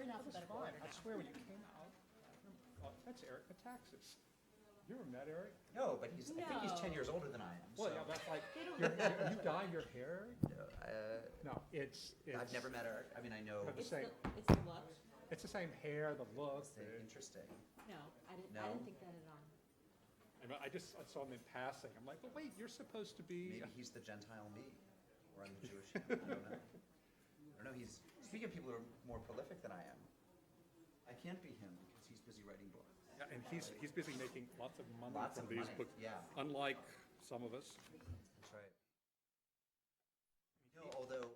We're in alphabetical order I now. swear when you came out, that's Eric Metaxas. You ever met Eric? No, but I think he's 10 No. years older than I am. Well, so. yeah, that's like, They don't you dyed your hair? No, it's. I've never met Eric. I mean, I know. But It's same. it's the look. It's the same hair, the look. Interesting. No, I didn't No? think that at all. I just I saw him in passing. I'm like, but wait, you're supposed to be. Maybe he's the Gentile me, or I'm the Jewish him. I don't know. I don't know. He's speaking of people who are more prolific than I am. I can't be him because he's busy writing books. Yeah, and he's busy making lots of money Lots from of these money, books. yeah. Unlike some of us. That's right. No, although.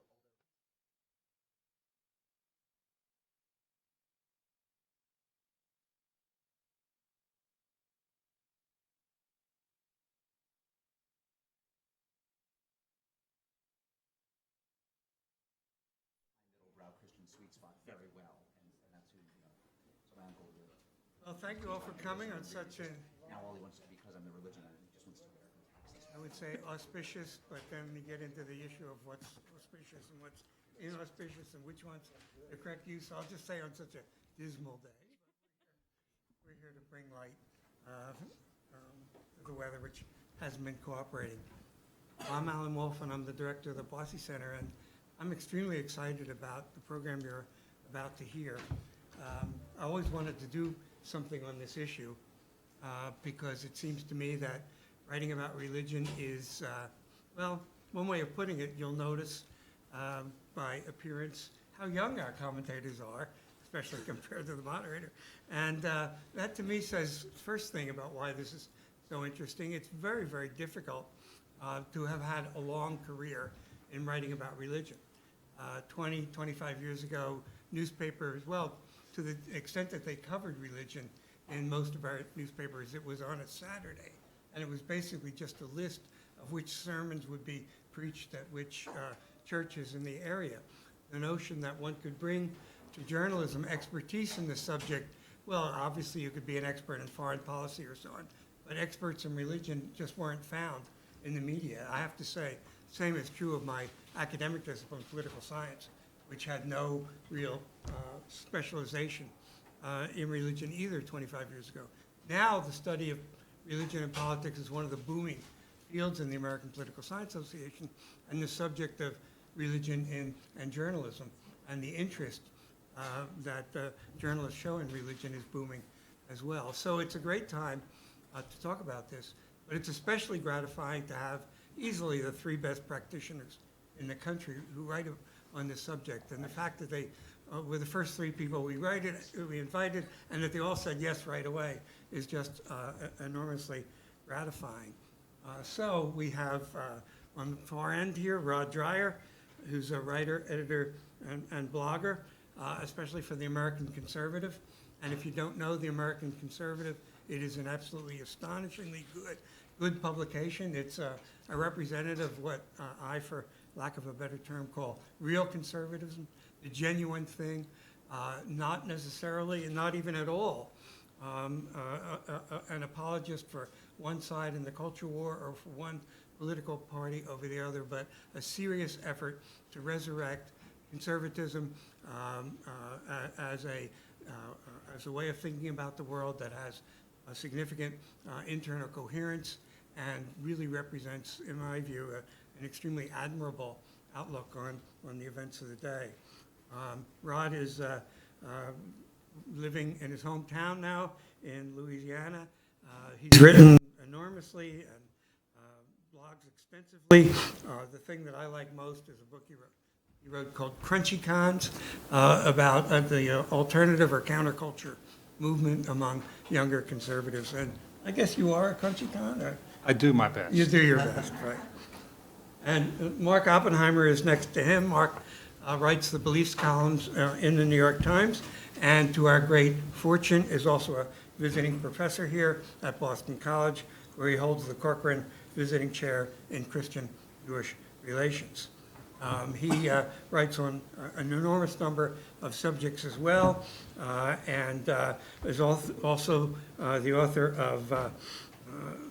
Middle brow Christian sweet spot very well, and that's who so my uncle really. Well, thank you all for coming on such a, Now all he wants to, because I'm the religion, he just wants to wear taxes. I would say auspicious, but then we get into the issue of what's auspicious and what's inauspicious and which one's the correct use. I'll just say on such a dismal day, we're here to bring light to the weather, which hasn't been cooperating. I'm Alan Wolf, and I'm the director of the Boisi Center, and I'm extremely excited about the program you're about to hear. I always wanted to do something on this issue because it seems to me that writing about religion is, well, one way of putting it, you'll notice by appearance how young our commentators are, especially compared to the moderator. And that to me says, first thing about why this is so interesting, it's very, very difficult to have had a long career in writing about religion. 20, 25 years ago, newspapers, well, to the extent that they covered religion in most of our newspapers, it was on a Saturday. And it was basically just a list of which sermons would be preached at which churches in the area. The notion that one could bring to journalism expertise in the subject, well, obviously you could be an expert in foreign policy or so on, but experts in religion just weren't found in the media. I have to say, same is true of my academic discipline, political science, which had no real specialization in religion either 25 years ago. Now the study of religion and politics is one of the booming fields in the American Political Science Association, and the subject of religion and journalism and the interest that journalists show in religion is booming as well. So it's a great time to talk about this, but it's especially gratifying to have easily the three best practitioners in the country who write on this subject. And the fact that they were the first three people we invited, and that they all said yes right away is just enormously gratifying. So we have on the far end here, Rod Dreher, who's a writer, editor, and blogger, especially for the American Conservative. And if you don't know the American Conservative, it is an absolutely astonishingly good publication. It's a representative of what I, for lack of a better term, call real conservatism, the genuine thing, not necessarily and not even at all an apologist for one side in the culture war or for one political party over the other, but a serious effort to resurrect conservatism as a way of thinking about the world that has a significant internal coherence and really represents, in my view, an extremely admirable outlook on the events of the day. Rod is living in his hometown now in Louisiana. He's written enormously and blogs extensively. The thing that I like most is a book he wrote called Crunchy Cons about the alternative or counterculture movement among younger conservatives. And I guess you are a Crunchy Con? Or? I do my best. You do your best, right. And Mark Oppenheimer is next to him. Mark writes the beliefs columns in the New York Times, and to our great fortune is also a visiting professor here at Boston College, where he holds the Corcoran Visiting Chair in Christian-Jewish Relations. He writes on an enormous number of subjects as well, and is also the author of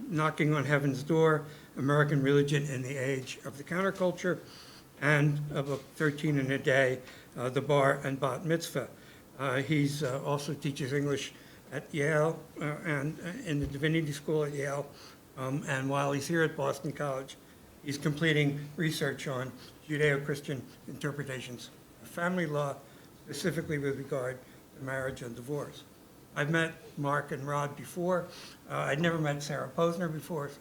Knocking on Heaven's Door, American Religion in the Age of the Counterculture, and book 13 in a Day, The Bar and Bat Mitzvah. He's also teaches English at Yale and in the Divinity School at Yale. And while he's here at Boston College, he's completing research on Judeo-Christian interpretations of family law, specifically with regard to marriage and divorce. I've met Mark and Rod before. I'd never met Sarah Posner before, so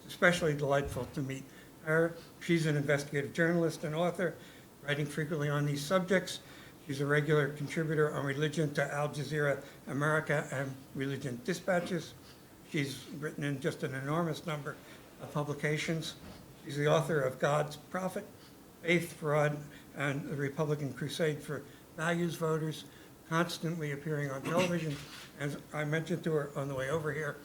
it's especially delightful to meet her. She's an investigative journalist and author, writing frequently on these subjects. She's a regular contributor on religion to Al Jazeera America and Religion Dispatches. She's written in just an enormous number of publications. She's the author of God's Prophet, Faith, Fraud, and the Republican Crusade for Values Voters, constantly appearing on television. As I mentioned to her on the way over here,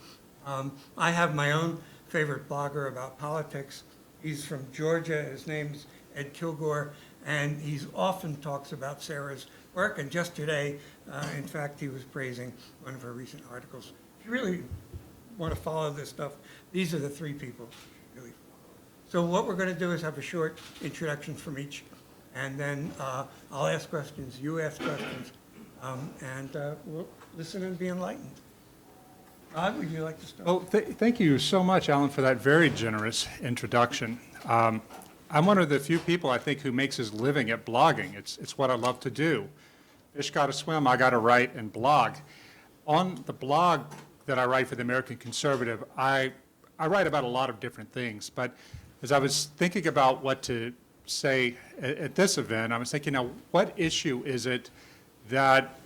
I have my own favorite blogger about politics. He's from Georgia. His name's Ed Kilgore, and he often talks about Sarah's work. And just today, in fact, he was praising one of her recent articles. If you really want to follow this stuff, these are the three people. Really. So what we're going to do is have a short introduction from each, and then I'll ask questions, you ask questions, and we'll listen and be enlightened. Rod, would you like to start? Well, thank you so much, Alan, for that very generous introduction. I'm one of the few people, I think, who makes his living at blogging. It's what I love to do. Fish got to swim, I got to write and blog. On the blog that I write for the American Conservative, I write about a lot of different things. But as I was thinking about what to say at this event, I was thinking, now, what issue is it that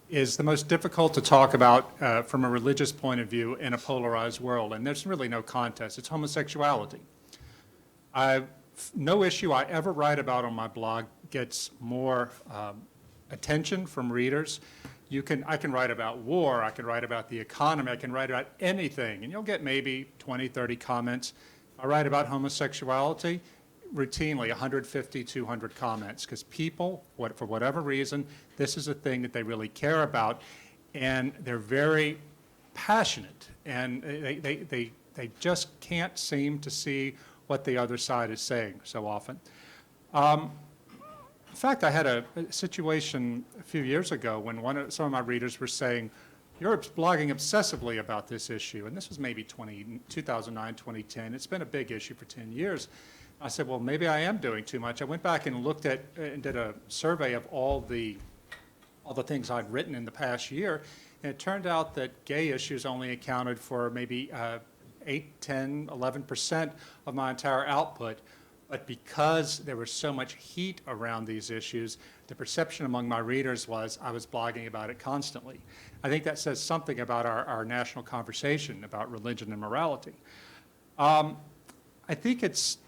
is the most difficult to talk about from a religious point of view in a polarized world? And there's really no contest. It's homosexuality. No issue I ever write about on my blog gets more attention from readers. I can write about war, I can write about the economy, I can write about anything, and you'll get maybe 20, 30 comments. I write about homosexuality, routinely 150, 200 comments, because people, for whatever reason, this is a thing that they really care about, and they're very passionate, and they just can't seem to see what the other side is saying so often. In fact, I had a situation a few years ago when some of my readers were saying, "You're blogging obsessively about this issue." And this was maybe 2009, 2010. It's been a big issue for 10 years. I said, well, maybe I am doing too much. I went back and looked at and did a survey of all the things I'd written in the past year. And it turned out that gay issues only accounted for maybe 8, 10, 11% of my entire output. But because there was so much heat around these issues, the perception among my readers was I was blogging about it constantly. I think that says something about our national conversation about religion and morality. I think it's,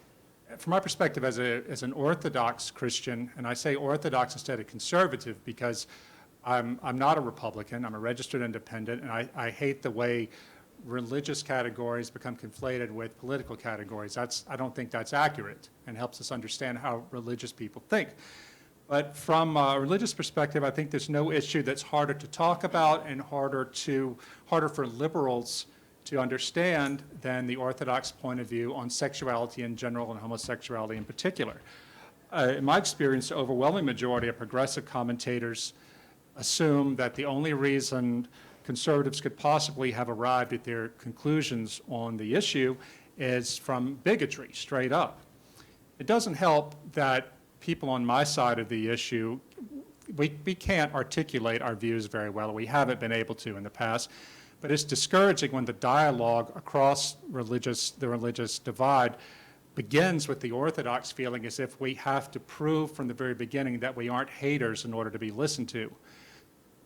from my perspective as an Orthodox Christian, and I say Orthodox instead of conservative because I'm not a Republican, I'm a registered independent, and I hate the way religious categories become conflated with political categories. I don't think that's accurate and helps us understand how religious people think. But from a religious perspective, I think there's no issue that's harder to talk about and harder for liberals to understand than the Orthodox point of view on sexuality in general and homosexuality in particular. In my experience, the overwhelming majority of progressive commentators assume that the only reason conservatives could possibly have arrived at their conclusions on the issue is from bigotry, straight up. It doesn't help that people on my side of the issue, we can't articulate our views very well. We haven't been able to in the past. But it's discouraging when the dialogue across the religious divide begins with the Orthodox feeling as if we have to prove from the very beginning that we aren't haters in order to be listened to.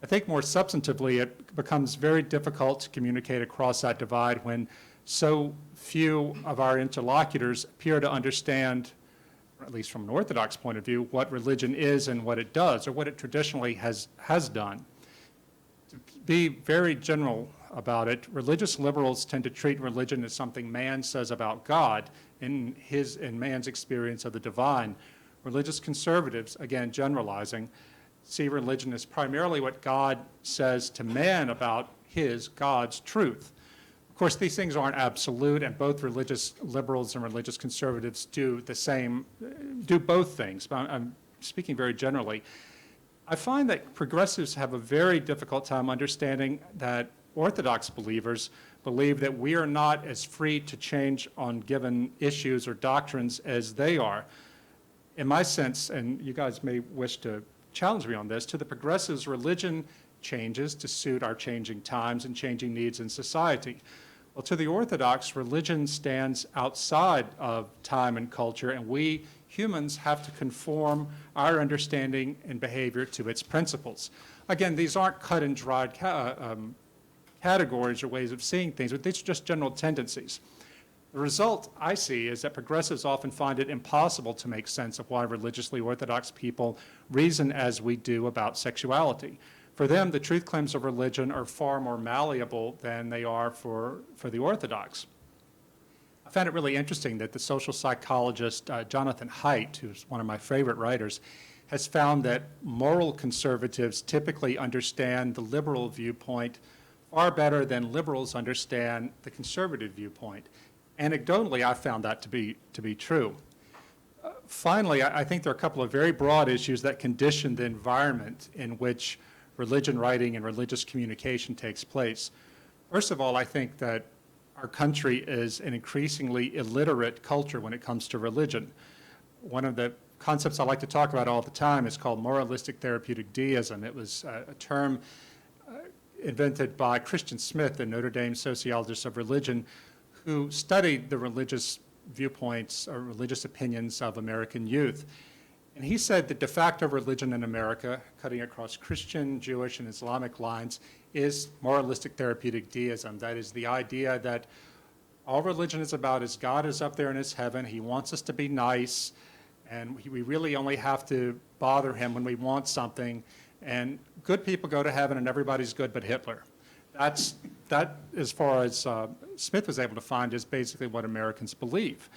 I think more substantively, it becomes very difficult to communicate across that divide when so few of our interlocutors appear to understand, or at least from an Orthodox point of view, what religion is and what it does, or what it traditionally has done. To be very general about it, religious liberals tend to treat religion as something man says about God in man's experience of the divine. Religious conservatives, again generalizing, see religion as primarily what God says to man about God's truth. Of course, these things aren't absolute, and both religious liberals and religious conservatives do both things, but I'm speaking very generally. I find that progressives have a very difficult time understanding that Orthodox believers believe that we are not as free to change on given issues or doctrines as they are. In my sense, and you guys may wish to challenge me on this, to the progressives, religion changes to suit our changing times and changing needs in society. Well, to the Orthodox, religion stands outside of time and culture, and we humans have to conform our understanding and behavior to its principles. Again, these aren't cut and dried categories or ways of seeing things, but these are just general tendencies. The result I see is that progressives often find it impossible to make sense of why religiously Orthodox people reason as we do about sexuality. For them, the truth claims of religion are far more malleable than they are for the Orthodox. I found it really interesting that the social psychologist Jonathan Haidt, who's one of my favorite writers, has found that moral conservatives typically understand the liberal viewpoint far better than liberals understand the conservative viewpoint. Anecdotally, I found that to be true. Finally, I think there are a couple of very broad issues that condition the environment in which religion writing and religious communication takes place. First of all, I think that our country is an increasingly illiterate culture when it comes to religion. One of the concepts I like to talk about all the time is called moralistic therapeutic deism. It was a term invented by Christian Smith, the Notre Dame sociologist of religion, who studied the religious viewpoints or religious opinions of American youth. And he said that de facto religion in America, cutting across Christian, Jewish, and Islamic lines, is moralistic therapeutic deism. That is the idea that all religion is about is God is up there in his heaven, he wants us to be nice, and we really only have to bother him when we want something, and good people go to heaven and everybody's good but Hitler. That, as far as Smith was able to find, is basically what Americans believe.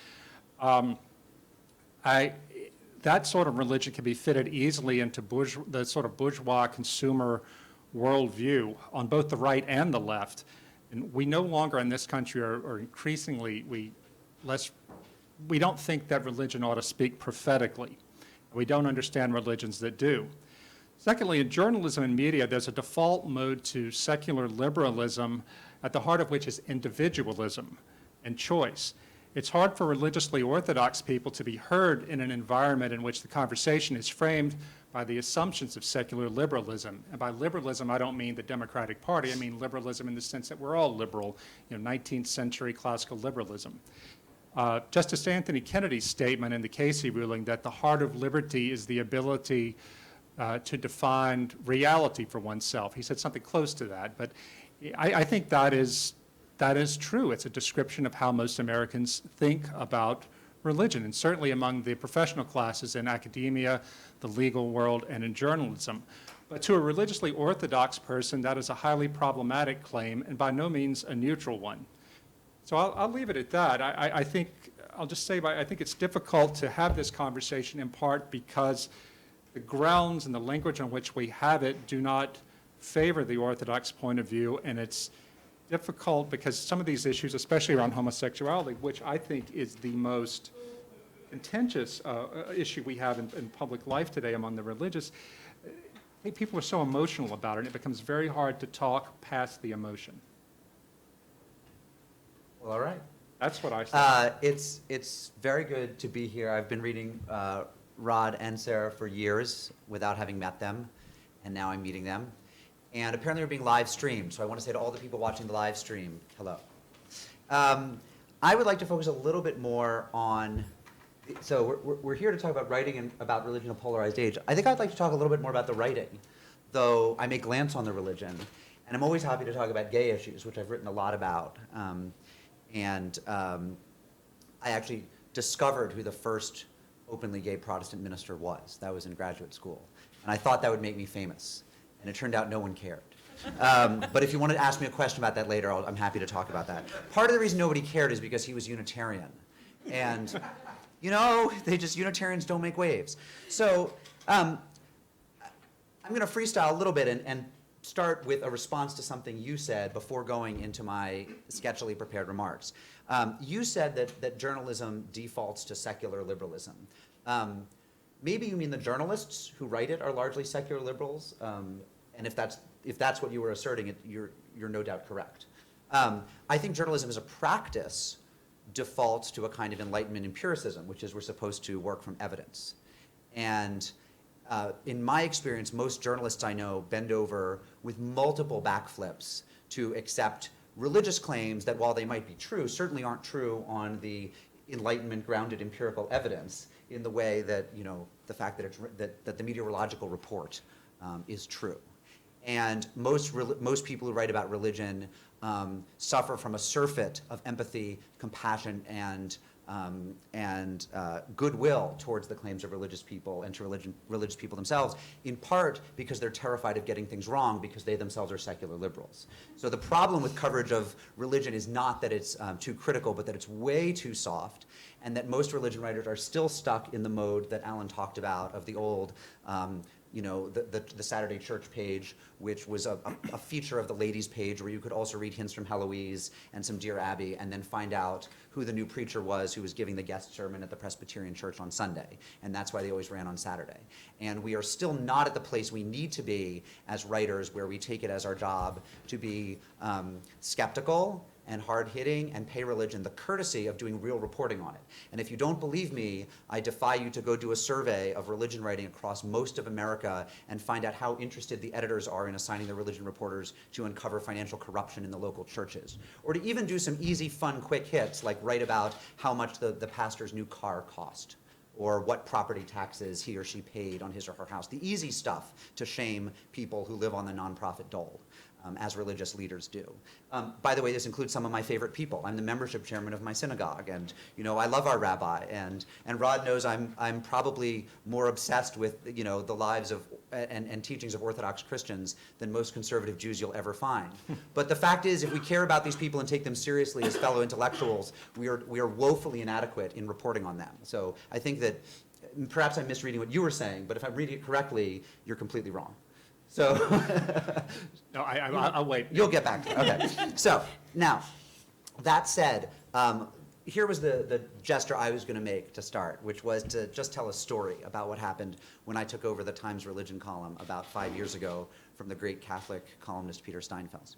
That sort of religion can be fitted easily into the sort of bourgeois consumer worldview on both the right and the left. And we no longer in this country are increasingly, we don't think that religion ought to speak prophetically. We don't understand religions that do. Secondly, in journalism and media, there's a default mode to secular liberalism, at the heart of which is individualism and choice. It's hard for religiously Orthodox people to be heard in an environment in which the conversation is framed by the assumptions of secular liberalism. And by liberalism, I don't mean the Democratic Party. I mean liberalism in the sense that we're all liberal, 19th century classical liberalism. Justice Anthony Kennedy's statement in the Casey ruling that the heart of liberty is the ability to define reality for oneself. He said something close to that, but I think that is true. It's a description of how most Americans think about religion, and certainly among the professional classes in academia, the legal world, and in journalism. But to a religiously Orthodox person, that is a highly problematic claim, and by no means a neutral one. So I'll leave it at that. I think it's difficult to have this conversation in part because the grounds and the language on which we have it do not favor the Orthodox point of view, and it's difficult because some of these issues, especially around homosexuality, which I think is the most contentious issue we have in public life today among the religious, I think people are so emotional about it, and it becomes very hard to talk past the emotion. Well, all right. That's what I say. It's very good to be here. I've been reading Rod and Sarah for years without having met them, and now I'm meeting them. And apparently we're being live streamed, so I want to say to all the people watching the live stream, hello. I would like to focus a little bit more on, so we're here to talk about writing and about religion in a polarized age. I think I'd like to talk a little bit more about the writing, though I may glance on the religion. And I'm always happy to talk about gay issues, which I've written a lot about. I actually discovered who the first openly gay Protestant minister was. That was in graduate school. And I thought that would make me famous. And it turned out no one cared. But if you want to ask me a question about that later, I'm happy to talk about that. Part of the reason nobody cared is because he was Unitarian. And, Unitarians don't make waves. So I'm going to freestyle a little bit and start with a response to something you said before going into my sketchily prepared remarks. You said that journalism defaults to secular liberalism. maybe you mean the journalists who write it are largely secular liberals, and if that's what you were asserting, you're no doubt correct. I think journalism as a practice defaults to a kind of Enlightenment empiricism, which is we're supposed to work from evidence. And in my experience, most journalists I know bend over with multiple backflips to accept religious claims that, while they might be true, certainly aren't true on the Enlightenment-grounded empirical evidence in the way that, you know, the fact that that the meteorological report is true. And most people who write about religion suffer from a surfeit of empathy, compassion, and goodwill towards the claims of religious people and to religious people themselves, in part because they're terrified of getting things wrong because they themselves are secular liberals. So the problem with coverage of religion is not that it's too critical, but that it's way too soft, and that most religion writers are still stuck in the mode that Alan talked about of the old you know, the Saturday Church page, which was a feature of the ladies page where you could also read hints from Heloise and some Dear Abby, and then find out who the new preacher was who was giving the guest sermon at the Presbyterian Church on Sunday. And that's why they always ran on Saturday. And we are still not at the place we need to be as writers, where we take it as our job to be skeptical and hard-hitting and pay religion the courtesy of doing real reporting on it. And if you don't believe me, I defy you to go do a survey of religion writing across most of America and find out how interested the editors are in assigning their religion reporters to uncover financial corruption in the local churches. Or to even do some easy, fun, quick hits, like write about how much the pastor's new car cost, or what property taxes he or she paid on his or her house. The easy stuff to shame people who live on the nonprofit dole, as religious leaders do. By the way, this includes some of my favorite people. I'm the membership chairman of my synagogue, and you know, I love our rabbi, and Rod knows I'm probably more obsessed with, you know, the lives of and teachings of Orthodox Christians than most conservative Jews you'll ever find. But the fact is, if we care about these people and take them seriously as fellow intellectuals, we are woefully inadequate in reporting on them. So I think that perhaps I'm misreading what you were saying, but if I'm reading it correctly, you're completely wrong. So No, I'll wait. You'll get back to it. Okay. So now, that said, here was the gesture I was going to make to start, which was to just tell a story about what happened when I took over the Times Religion column about 5 years ago from the great Catholic columnist Peter Steinfels.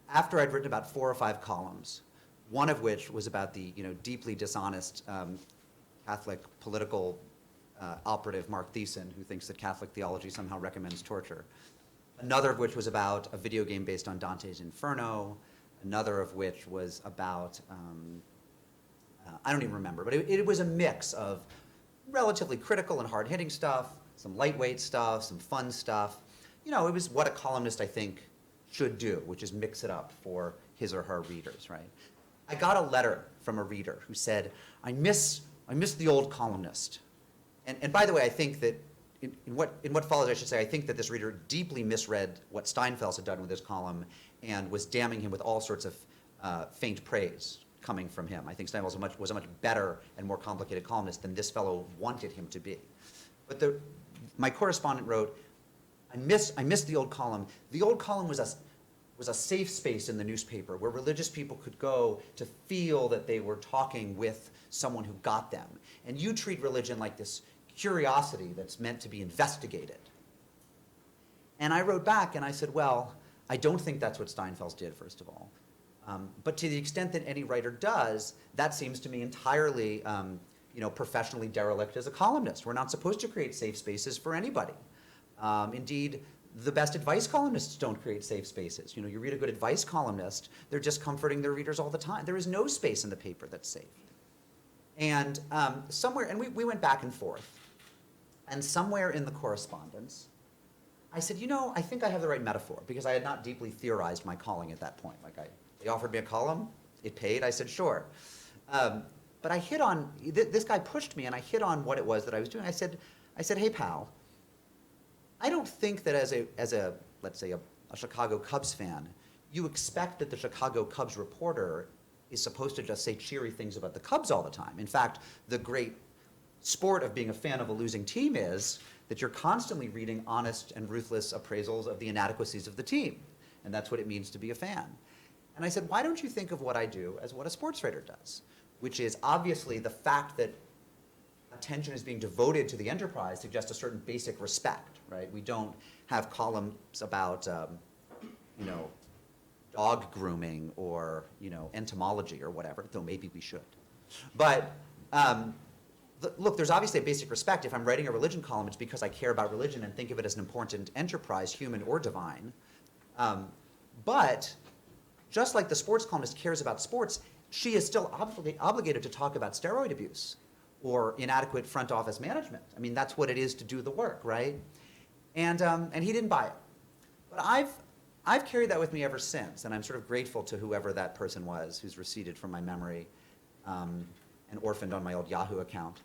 After I'd written about 4 or 5 columns, one of which was about the, you know, deeply dishonest Catholic political operative Mark Thiessen, who thinks that Catholic theology somehow recommends torture. Another of which was about a video game based on Dante's Inferno. Another of which was about, I don't even remember, but it was a mix of relatively critical and hard-hitting stuff, some lightweight stuff, some fun stuff. You know, it was what a columnist, I think, should do, which is mix it up for his or her readers, right? I got a letter from a reader who said, I miss the old columnist. And by the way, I think that in what follows, I should say, I think that this reader deeply misread what Steinfels had done with his column and was damning him with all sorts of faint praise coming from him. I think Steinfels was a much better and more complicated columnist than this fellow wanted him to be. But my correspondent wrote, I miss the old column. The old column was a safe space in the newspaper where religious people could go to feel that they were talking with someone who got them. And you treat religion like this curiosity that's meant to be investigated. And I wrote back and I said, well, I don't think that's what Steinfels did, first of all. But to the extent that any writer does, that seems to me entirely professionally derelict as a columnist. We're not supposed to create safe spaces for anybody. Indeed, the best advice columnists don't create safe spaces. You know, you read a good advice columnist, they're just comforting their readers all the time. There is no space in the paper that's safe. And we went back and forth. And somewhere in the correspondence, I said, you know, I think I have the right metaphor, because I had not deeply theorized my calling at that point. They offered me a column, it paid, I said, sure. But I hit on, this guy pushed me, and I hit on what it was that I was doing. I said, hey, pal, I don't think that as a let's say, a Chicago Cubs fan, you expect that the Chicago Cubs reporter is supposed to just say cheery things about the Cubs all the time. In fact, the great sport of being a fan of a losing team is that you're constantly reading honest and ruthless appraisals of the inadequacies of the team. And that's what it means to be a fan. And I said, why don't you think of what I do as what a sports writer does? Which is obviously the fact that attention is being devoted to the enterprise suggests a certain basic respect, right? We don't have columns about, you know, dog grooming or, you know, entomology or whatever, though maybe we should. But look, there's obviously a basic respect. If I'm writing a religion column, it's because I care about religion and think of it as an important enterprise, human or divine. But just like the sports columnist cares about sports, she is still obligated to talk about steroid abuse or inadequate front office management. I mean, that's what it is to do the work, right? And he didn't buy it. But I've carried that with me ever since, and I'm sort of grateful to whoever that person was who's receded from my memory and orphaned on my old Yahoo account.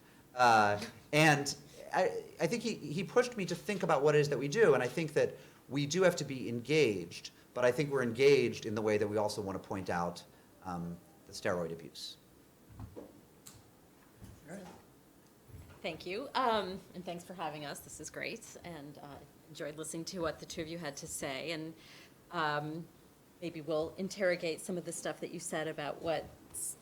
And I think he pushed me to think about what it is that we do, and I think that we do have to be engaged, but I think we're engaged in the way that we also want to point out the steroid abuse. Thank you, and thanks for having us. This is great, and enjoyed listening to what the two of you had to say. And maybe we'll interrogate some of the stuff that you said about what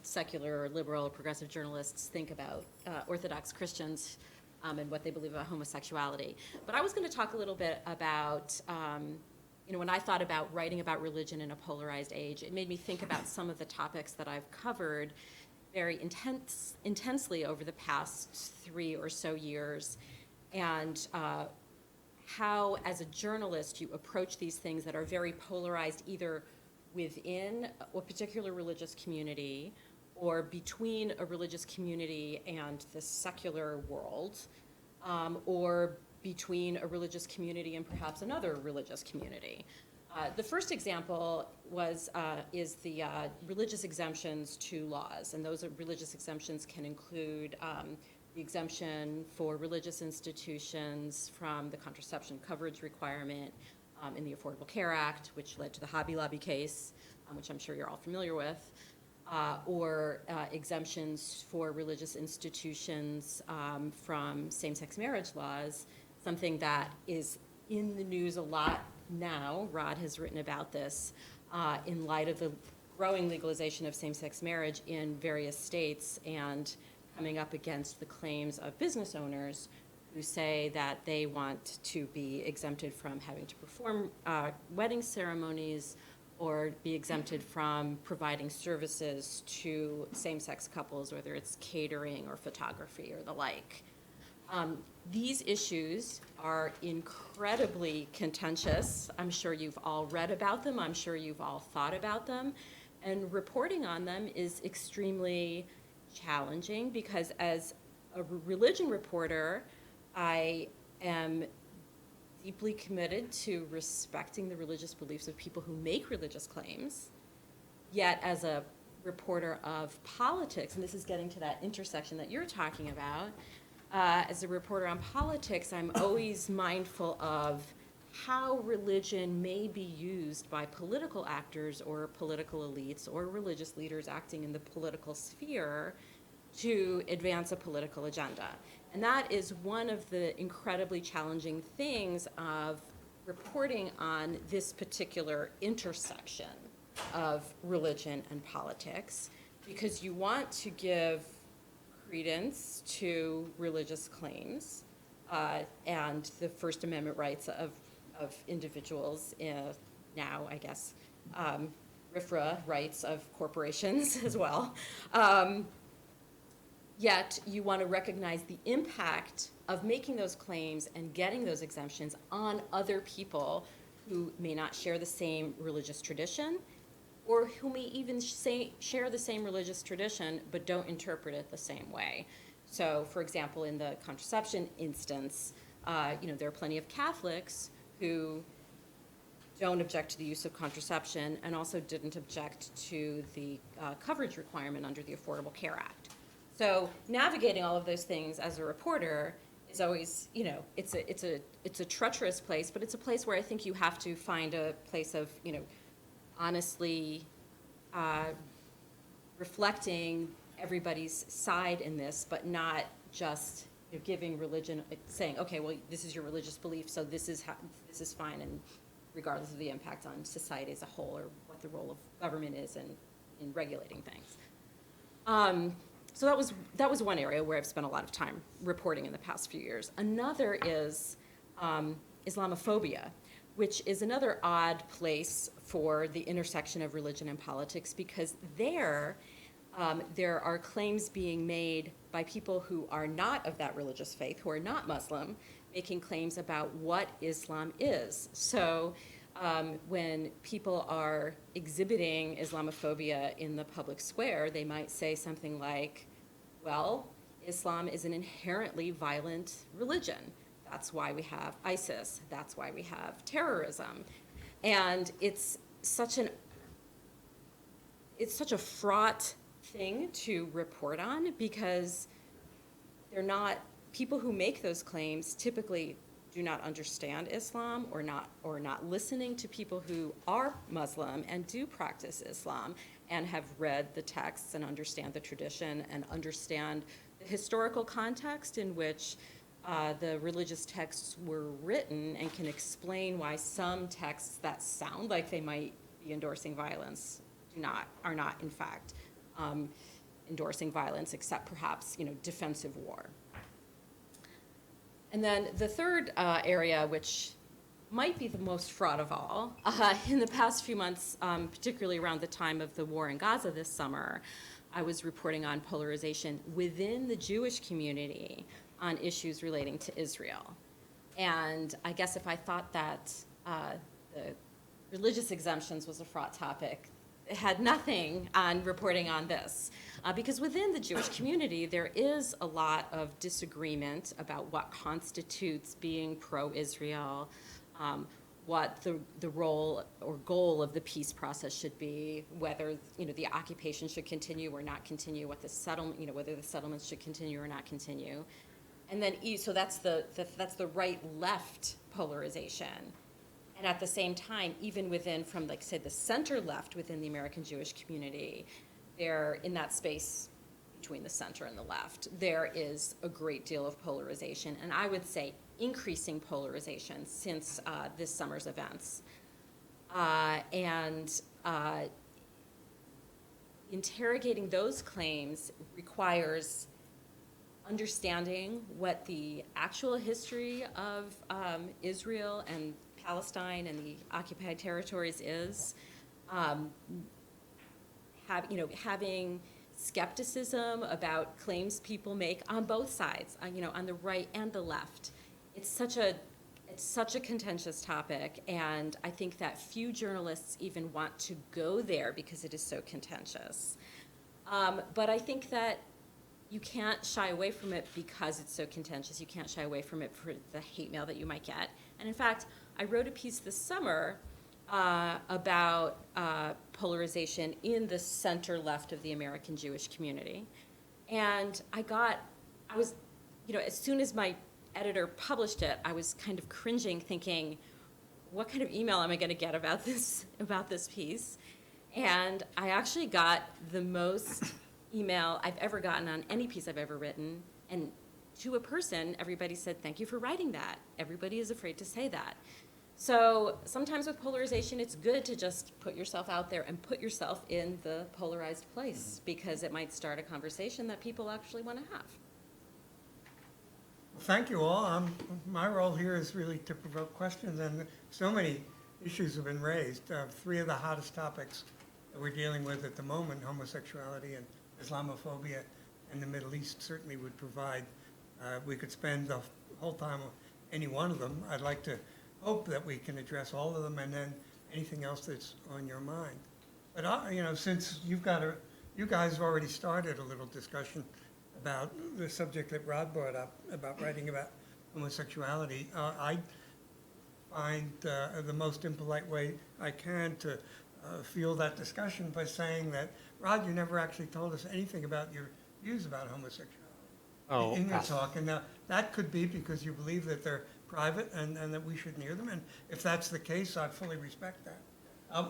secular or liberal or progressive journalists think about Orthodox Christians and what they believe about homosexuality. But I was going to talk a little bit about, you know, when I thought about writing about religion in a polarized age, it made me think about some of the topics that I've covered very intensely over the past 3 or so years, and how, as a journalist, you approach these things that are very polarized, either within a particular religious community or between a religious community and the secular world, or between a religious community and perhaps another religious community. The first example is the religious exemptions to laws, and those religious exemptions can include the exemption for religious institutions from the contraception coverage requirement in the Affordable Care Act, which led to the Hobby Lobby case, which I'm sure you're all familiar with, or exemptions for religious institutions from same-sex marriage laws, something that is in the news a lot now. Rod has written about this in light of the growing legalization of same-sex marriage in various states and coming up against the claims of business owners who say that they want to be exempted from having to perform wedding ceremonies or be exempted from providing services to same-sex couples, whether it's catering or photography or the like. These issues are incredibly contentious. I'm sure you've all read about them. I'm sure you've all thought about them. And reporting on them is extremely challenging because as a religion reporter, I am deeply committed to respecting the religious beliefs of people who make religious claims. Yet as a reporter of politics, and this is getting to that intersection that you're talking about, as a reporter on politics, I'm always mindful of how religion may be used by political actors or political elites or religious leaders acting in the political sphere to advance a political agenda. And that is one of the incredibly challenging things of reporting on this particular intersection of religion and politics, because you want to give credence to religious claims and the First Amendment rights of individuals, now, I guess, RFRA rights of corporations as well. Yet you want to recognize the impact of making those claims and getting those exemptions on other people who may not share the same religious tradition, or who may even share the same religious tradition but don't interpret it the same way. So, for example, in the contraception instance, there are plenty of Catholics who don't object to the use of contraception and also didn't object to the coverage requirement under the Affordable Care Act. So navigating all of those things as a reporter is always, it's a treacherous place, but it's a place where I think you have to find a place of, honestly reflecting everybody's side in this, but not just giving religion, saying, okay, well, this is your religious belief, so this is fine, and regardless of the impact on society as a whole or what the role of government is in regulating things. So that was one area where I've spent a lot of time reporting in the past few years. Another is Islamophobia, which is another odd place for the intersection of religion and politics, because there are claims being made by people who are not of that religious faith, who are not Muslim, making claims about what Islam is. So when people are exhibiting Islamophobia in the public square, they might say something like, well, Islam is an inherently violent religion. That's why we have ISIS. That's why we have terrorism. And it's such a fraught thing to report on, because people who make those claims typically do not understand Islam, or not listening to people who are Muslim and do practice Islam and have read the texts and understand the tradition and understand the historical context in which the religious texts were written, and can explain why some texts that sound like they might be endorsing violence are not in fact endorsing violence, except perhaps defensive war. And then the third area, which might be the most fraught of all, in the past few months, particularly around the time of the war in Gaza this summer, I was reporting on polarization within the Jewish community on issues relating to Israel. And I guess if I thought that the religious exemptions was a fraught topic, it had nothing on reporting on this. Because within the Jewish community, there is a lot of disagreement about what constitutes being pro-Israel, what the role or goal of the peace process should be, whether the occupation should continue or not continue, what the settlement, whether the settlements should continue or not continue. And then, so that's the right-left polarization. And at the same time, even within, from like, say, the center-left within the American Jewish community, there, in that space between the center and the left, there is a great deal of polarization, and I would say increasing polarization since this summer's events. Interrogating those claims requires understanding what the actual history of Israel and Palestine and the occupied territories is, having skepticism about claims people make on both sides, on the right and the left. It's such a contentious topic, and I think that few journalists even want to go there because it is so contentious. But I think that you can't shy away from it because it's so contentious. You can't shy away from it for the hate mail that you might get. And in fact, I wrote a piece this summer about polarization in the center left of the American Jewish community. And as soon as my editor published it, I was kind of cringing, thinking, what kind of email am I going to get about this piece? And I actually got the most email I've ever gotten on any piece I've ever written. And to a person, everybody said, thank you for writing that. Everybody is afraid to say that. So sometimes with polarization, it's good to just put yourself out there and put yourself in the polarized place, because it might start a conversation that people actually want to have. Well, thank you all. My role here is really to provoke questions, and so many issues have been raised. Three of the hottest topics that we're dealing with at the moment, homosexuality and Islamophobia and the Middle East, certainly would provide, we could spend the whole time on any one of them. I'd like to hope that we can address all of them, and then anything else that's on your mind. But since you guys have already started a little discussion about the subject that Rod brought up about writing about homosexuality, I find the most impolite way I can to fuel that discussion by saying that, Rod, you never actually told us anything about your views about homosexuality in your talk. And now that could be because you believe that they're private and that we shouldn't hear them. And if that's the case, I'd fully respect that.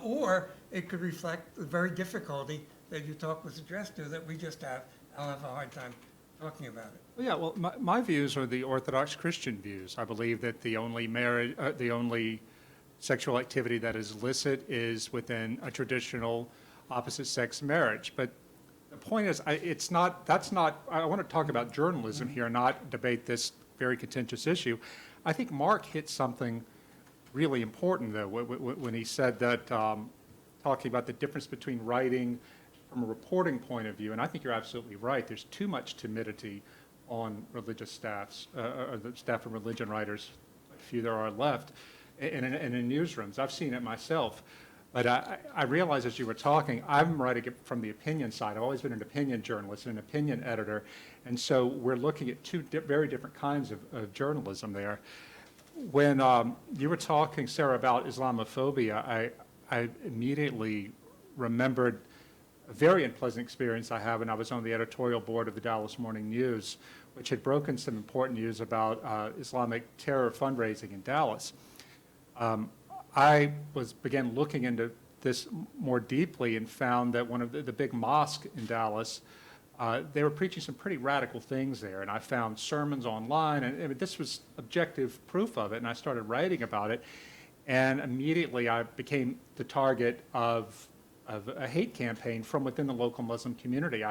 Or it could reflect the very difficulty that your talk was addressed to, that we just have. I'll have a hard time talking about it. Well, yeah, well, my views are the Orthodox Christian views. I believe that the only sexual activity that is licit is within a traditional opposite-sex marriage. But The point is, I want to talk about journalism here, not debate this very contentious issue. I think Mark hit something really important, though, when he said that, talking about the difference between writing from a reporting point of view, and I think you're absolutely right. There's too much timidity on religious staffs, or the staff of religion writers, a few there are left, and in newsrooms. I've seen it myself. But I realized as you were talking, I'm writing it from the opinion side. I've always been an opinion journalist and an opinion editor. And so we're looking at two very different kinds of journalism there. When you were talking, Sarah, about Islamophobia, I immediately remembered a very unpleasant experience I had when I was on the editorial board of the Dallas Morning News, which had broken some important news about Islamic terror fundraising in Dallas. I began looking into this more deeply and found that one of the big mosques in Dallas, they were preaching some pretty radical things there. And I found sermons online, and this was objective proof of it, and I started writing about it. And immediately I became the target of a hate campaign from within the local Muslim community.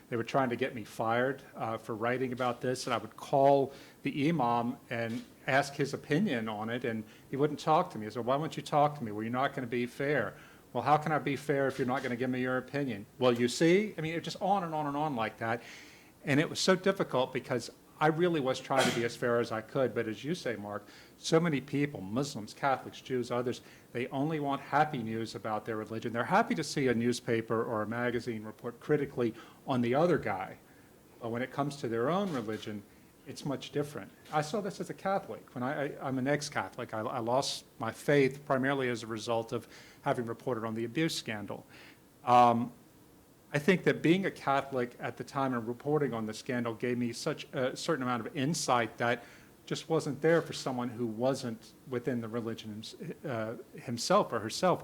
They were trying to get me fired for writing about this, and I would call the imam and ask his opinion on it, and he wouldn't talk to me. I said, why won't you talk to me? Well, you're not going to be fair. Well, how can I be fair if you're not going to give me your opinion? Well, you see? I mean, it just on and on and on like that. And it was so difficult because I really was trying to be as fair as I could. But as you say, Mark, so many people, Muslims, Catholics, Jews, others, they only want happy news about their religion. They're happy to see a newspaper or a magazine report critically on the other guy. But when it comes to their own religion, it's much different. I saw this as a Catholic. When I'm an ex-Catholic. I lost my faith primarily as a result of having reported on the abuse scandal. I think that being a Catholic at the time and reporting on the scandal gave me such a certain amount of insight that just wasn't there for someone who wasn't within the religion himself or herself.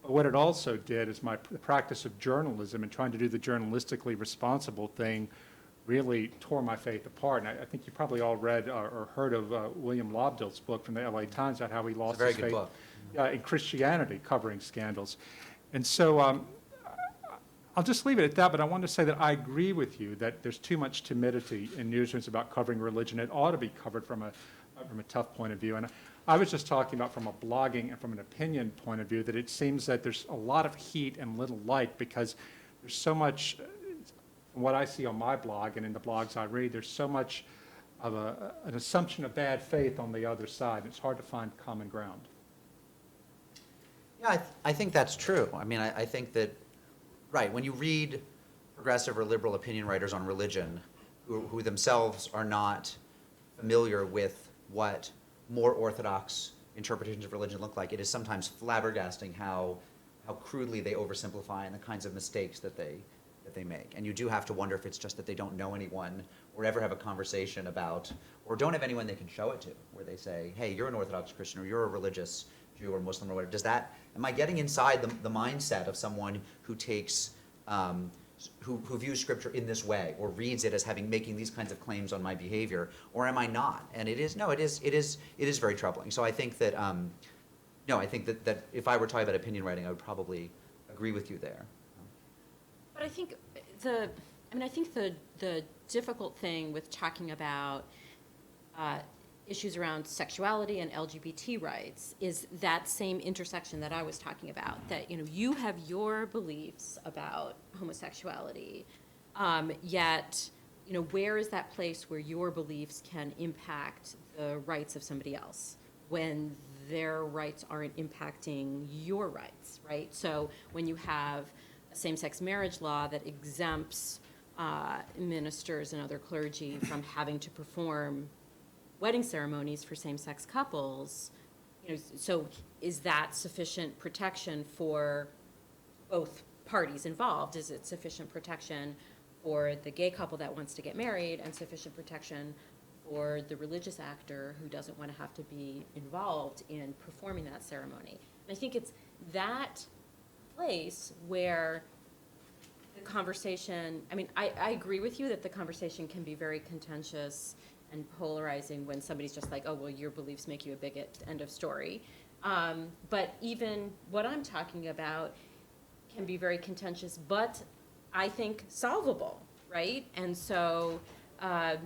But what it also did is the practice of journalism and trying to do the journalistically responsible thing really tore my faith apart. And I think you probably all read or heard of William Lobdell's book from the LA Times about how he lost his faith. It's a very good book. In Christianity, covering scandals. And so I'll just leave it at that, but I want to say that I agree with you that there's too much timidity in newsrooms about covering religion. It ought to be covered from a tough point of view. And I was just talking about from a blogging and from an opinion point of view that it seems that there's a lot of heat and little light because there's so much, from what I see on my blog and in the blogs I read, there's so much of an assumption of bad faith on the other side. It's hard to find common ground. Yeah, I think that's true. I mean, I think that, right, when you read progressive or liberal opinion writers on religion who themselves are not familiar with what more orthodox interpretations of religion look like, it is sometimes flabbergasting how crudely they oversimplify and the kinds of mistakes that they make. And you do have to wonder if it's just that they don't know anyone or ever have a conversation about, or don't have anyone they can show it to, where they say, hey, you're an Orthodox Christian or you're a religious Jew or Muslim or whatever. Am I getting inside the mindset of someone who takes, who views scripture in this way or reads it as making these kinds of claims on my behavior, or am I not? And it is very troubling. So I think that, I think that if I were talking about opinion writing, I would probably agree with you there. But I think the difficult thing with talking about issues around sexuality and LGBT rights is that same intersection that I was talking about, that you have your beliefs about homosexuality, yet where is that place where your beliefs can impact the rights of somebody else when their rights aren't impacting your rights, right? So when you have a same-sex marriage law that exempts ministers and other clergy from having to perform wedding ceremonies for same-sex couples, so is that sufficient protection for both parties involved? Is it sufficient protection for the gay couple that wants to get married and sufficient protection for the religious actor who doesn't want to have to be involved in performing that ceremony? And I think it's that place where the conversation, I agree with you that the conversation can be very contentious and polarizing when somebody's just like, oh, well, your beliefs make you a bigot, end of story. But even what I'm talking about can be very contentious, but I think, solvable, right? And so, I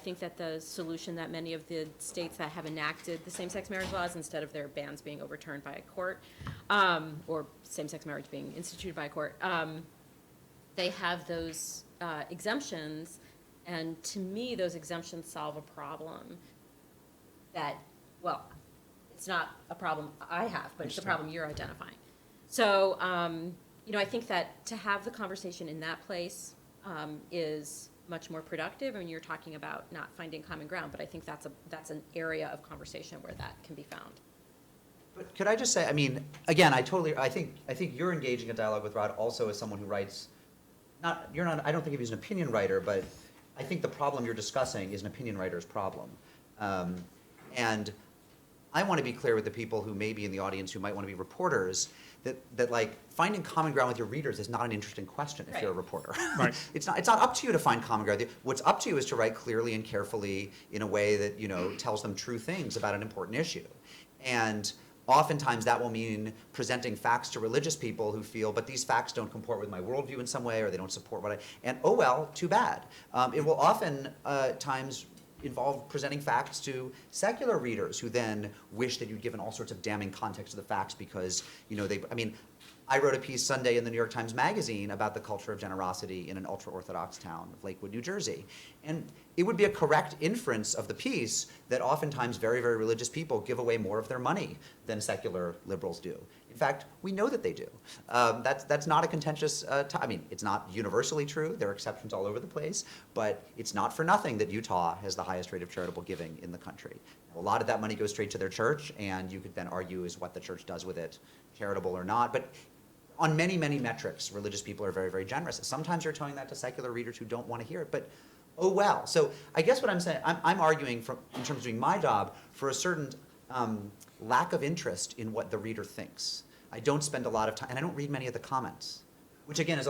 think that the solution that many of the states that have enacted the same-sex marriage laws, instead of their bans being overturned by a court, or same-sex marriage being instituted by a court, they have those exemptions, and to me, those exemptions solve a problem that, well, it's not a problem I have, but it's a problem you're identifying. So, I think that to have the conversation in that place is much more productive. I mean, you're talking about not finding common ground, but I think that's an area of conversation where that can be found. But could I just say, I mean, again, I think you're engaging a dialogue with Rod also as someone who writes, I don't think of you as an opinion writer, but I think the problem you're discussing is an opinion writer's problem. And I want to be clear with the people who may be in the audience who might want to be reporters that like finding common ground with your readers is not an interesting question if you're a reporter. Right. It's not up to you to find common ground. What's up to you is to write clearly and carefully in a way that, tells them true things about an important issue. And oftentimes that will mean presenting facts to religious people who feel, but these facts don't comport with my worldview in some way, or they don't support and oh well, too bad. It will often times involve presenting facts to secular readers who then wish that you'd given all sorts of damning context to the facts because, I wrote a piece Sunday in the New York Times Magazine about the culture of generosity in an ultra-Orthodox town of Lakewood, New Jersey. And it would be a correct inference of the piece that oftentimes very, very religious people give away more of their money than secular liberals do. In fact, we know that they do. That's not a contentious, it's not universally true. There are exceptions all over the place, but it's not for nothing that Utah has the highest rate of charitable giving in the country. A lot of that money goes straight to their church, and you could then argue is what the church does with it, charitable or not. But on many, many metrics, religious people are very, very generous. Sometimes you're telling that to secular readers who don't want to hear it, but oh well. So I guess what I'm saying, I'm arguing in terms of doing my job for a certain lack of interest in what the reader thinks. I don't spend a lot of time, and I don't read many of the comments, which again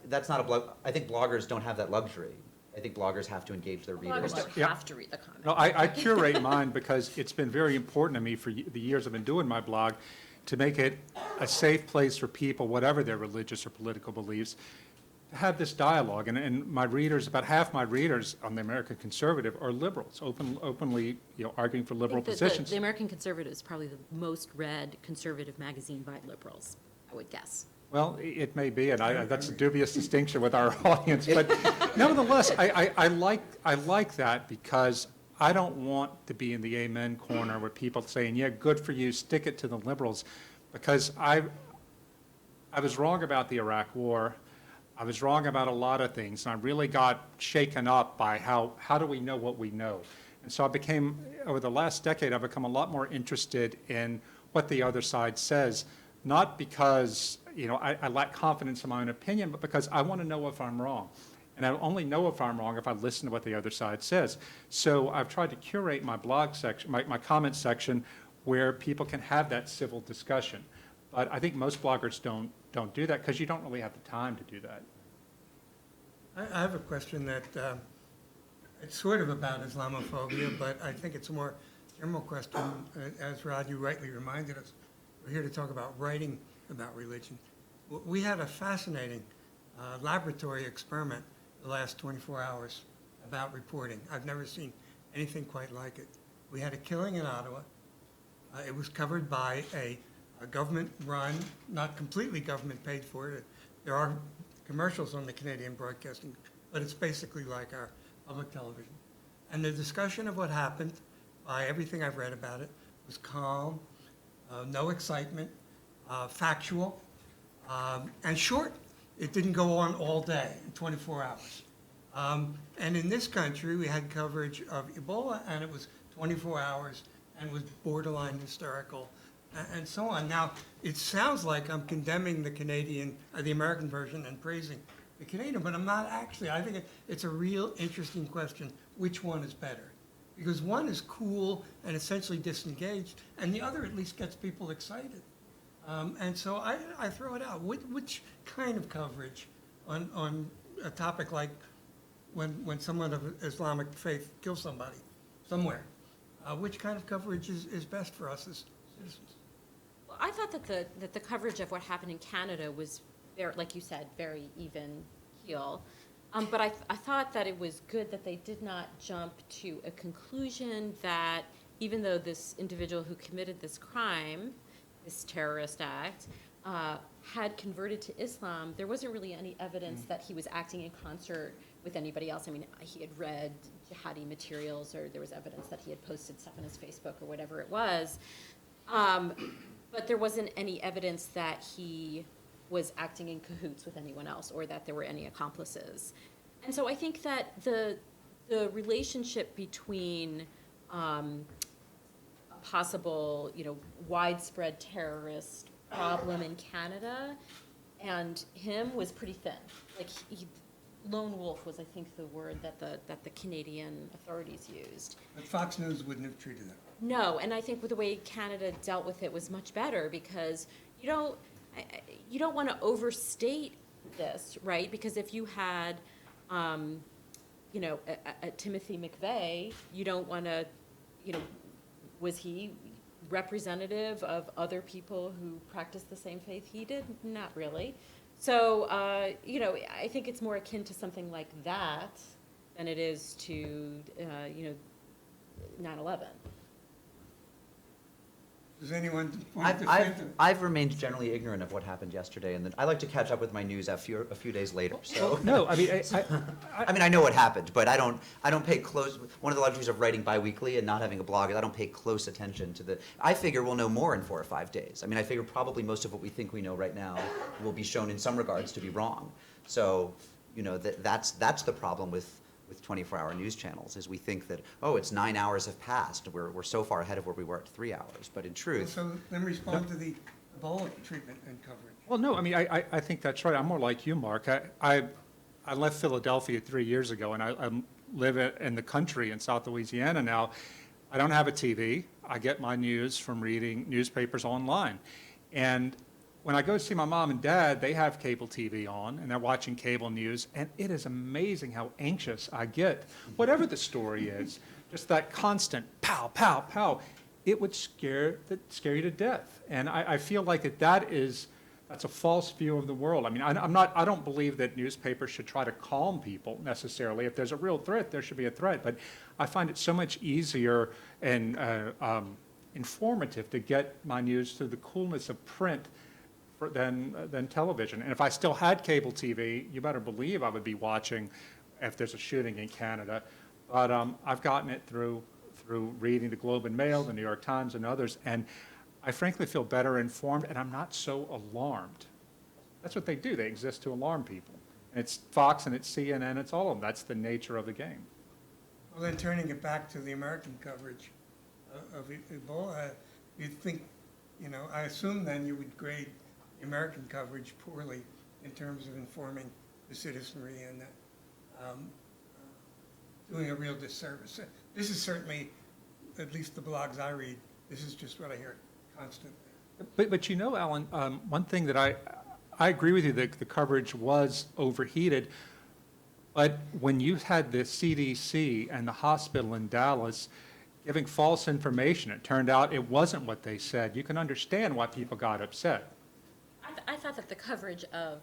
that's not a blog. I think bloggers don't have that luxury. I think bloggers have to engage their readers. Bloggers don't have to read the comments. No, I curate mine because it's been very important to me for the years I've been doing my blog to make it a safe place for people, whatever their religious or political beliefs, to have this dialogue. And my readers, about half my readers on the American Conservative are liberals, openly arguing for liberal positions. The American Conservative is probably the most read conservative magazine by liberals, I would guess. Well, it may be, and that's a dubious distinction with our audience. But nevertheless, I like that because I don't want to be in the amen corner where people saying, yeah, good for you, stick it to the liberals, because I was wrong about the Iraq War. I was wrong about a lot of things, and I really got shaken up by how do we know what we know. And so over the last decade, I've become a lot more interested in what the other side says, not because, I lack confidence in my own opinion, but because I want to know if I'm wrong. And I only know if I'm wrong if I listen to what the other side says. So I've tried to curate my blog section, my comment section, where people can have that civil discussion. But I think most bloggers don't do that because you don't really have the time to do that. I have a question that it's sort of about Islamophobia, but I think it's a more general question. As Rod, you rightly reminded us, we're here to talk about writing about religion. We had a fascinating laboratory experiment the last 24 hours about reporting. I've never seen anything quite like it. We had a killing in Ottawa. It was covered by a government-run, not completely government-paid for. There are commercials on the Canadian broadcasting, but it's basically like our public television. And the discussion of what happened, by everything I've read about it, was calm, no excitement, factual, and short. It didn't go on all day, 24 hours. And in this country, we had coverage of Ebola, and it was 24 hours, and was borderline hysterical, and so on. Now, it sounds like I'm condemning the American version and praising the Canadian, but I'm not actually. I think it's a real interesting question, which one is better? Because one is cool and essentially disengaged, and the other at least gets people excited. And so I throw it out. Which kind of coverage on a topic like when someone of Islamic faith kills somebody somewhere, which kind of coverage is best for us as citizens? Well, I thought that the coverage of what happened in Canada was very, like you said, very even keel. But I thought that it was good that they did not jump to a conclusion that even though this individual who committed this crime, this terrorist act, had converted to Islam, there wasn't really any evidence that he was acting in concert with anybody else. I mean, he had read jihadi materials, or there was evidence that he had posted stuff on his Facebook or whatever it was. But there wasn't any evidence that he was acting in cahoots with anyone else or that there were any accomplices. And so I think that the relationship between a possible, widespread terrorist problem in Canada and him was pretty thin. Like lone wolf was, I think, the word that the Canadian authorities used. But Fox News wouldn't have treated that. No, and I think the way Canada dealt with it was much better because you don't want to overstate this, right? Because if you had, a Timothy McVeigh, you don't want to, was he representative of other people who practiced the same faith he did? Not really. So, I think it's more akin to something like that than it is to, 9/11. Does anyone want to say that? I've remained generally ignorant of what happened yesterday, and then I like to catch up with my news a few days later. So No, I mean, I mean, I know what happened, but I don't pay close. One of the luxuries of writing biweekly and not having a blog is I don't pay close attention to the. I figure we'll know more in 4 or 5 days. I mean, I figure probably most of what we think we know right now will be shown in some regards to be wrong. So, that's the problem with 24-hour news channels is we think that, oh, it's 9 hours have passed. We're so far ahead of where we were at 3 hours. But in truth. So then respond to the Ebola treatment and coverage. well, no, I mean, I think that's right. I'm more like you, Mark. I left Philadelphia 3 years ago, and I live in the country in South Louisiana now. I don't have a TV. I get my news from reading newspapers online. And when I go see my mom and dad, they have cable TV on, and they're watching cable news, and it is amazing how anxious I get. Whatever the story is, just that constant pow, pow, pow, it would scare you to death. And I feel like that's a false view of the world. I mean, I don't believe that newspapers should try to calm people necessarily. If there's a real threat, there should be a threat. But I find it so much easier and informative to get my news through the coolness of print than television. And if I still had cable TV, you better believe I would be watching if there's a shooting in Canada. But I've gotten it through reading the Globe and Mail, the New York Times, and others, and I frankly feel better informed, and I'm not so alarmed. That's what they do. They exist to alarm people. And it's Fox and it's CNN, it's all of them. That's the nature of the game. Well, then turning it back to the American coverage of Ebola, you'd think, I assume then you would grade the American coverage poorly in terms of informing the citizenry and doing a real disservice. This is certainly, at least the blogs I read, this is just what I hear constantly. But Alan, one thing that I agree with you that the coverage was overheated, but when you had the CDC and the hospital in Dallas giving false information, it turned out it wasn't what they said. You can understand why people got upset. I thought that the coverage of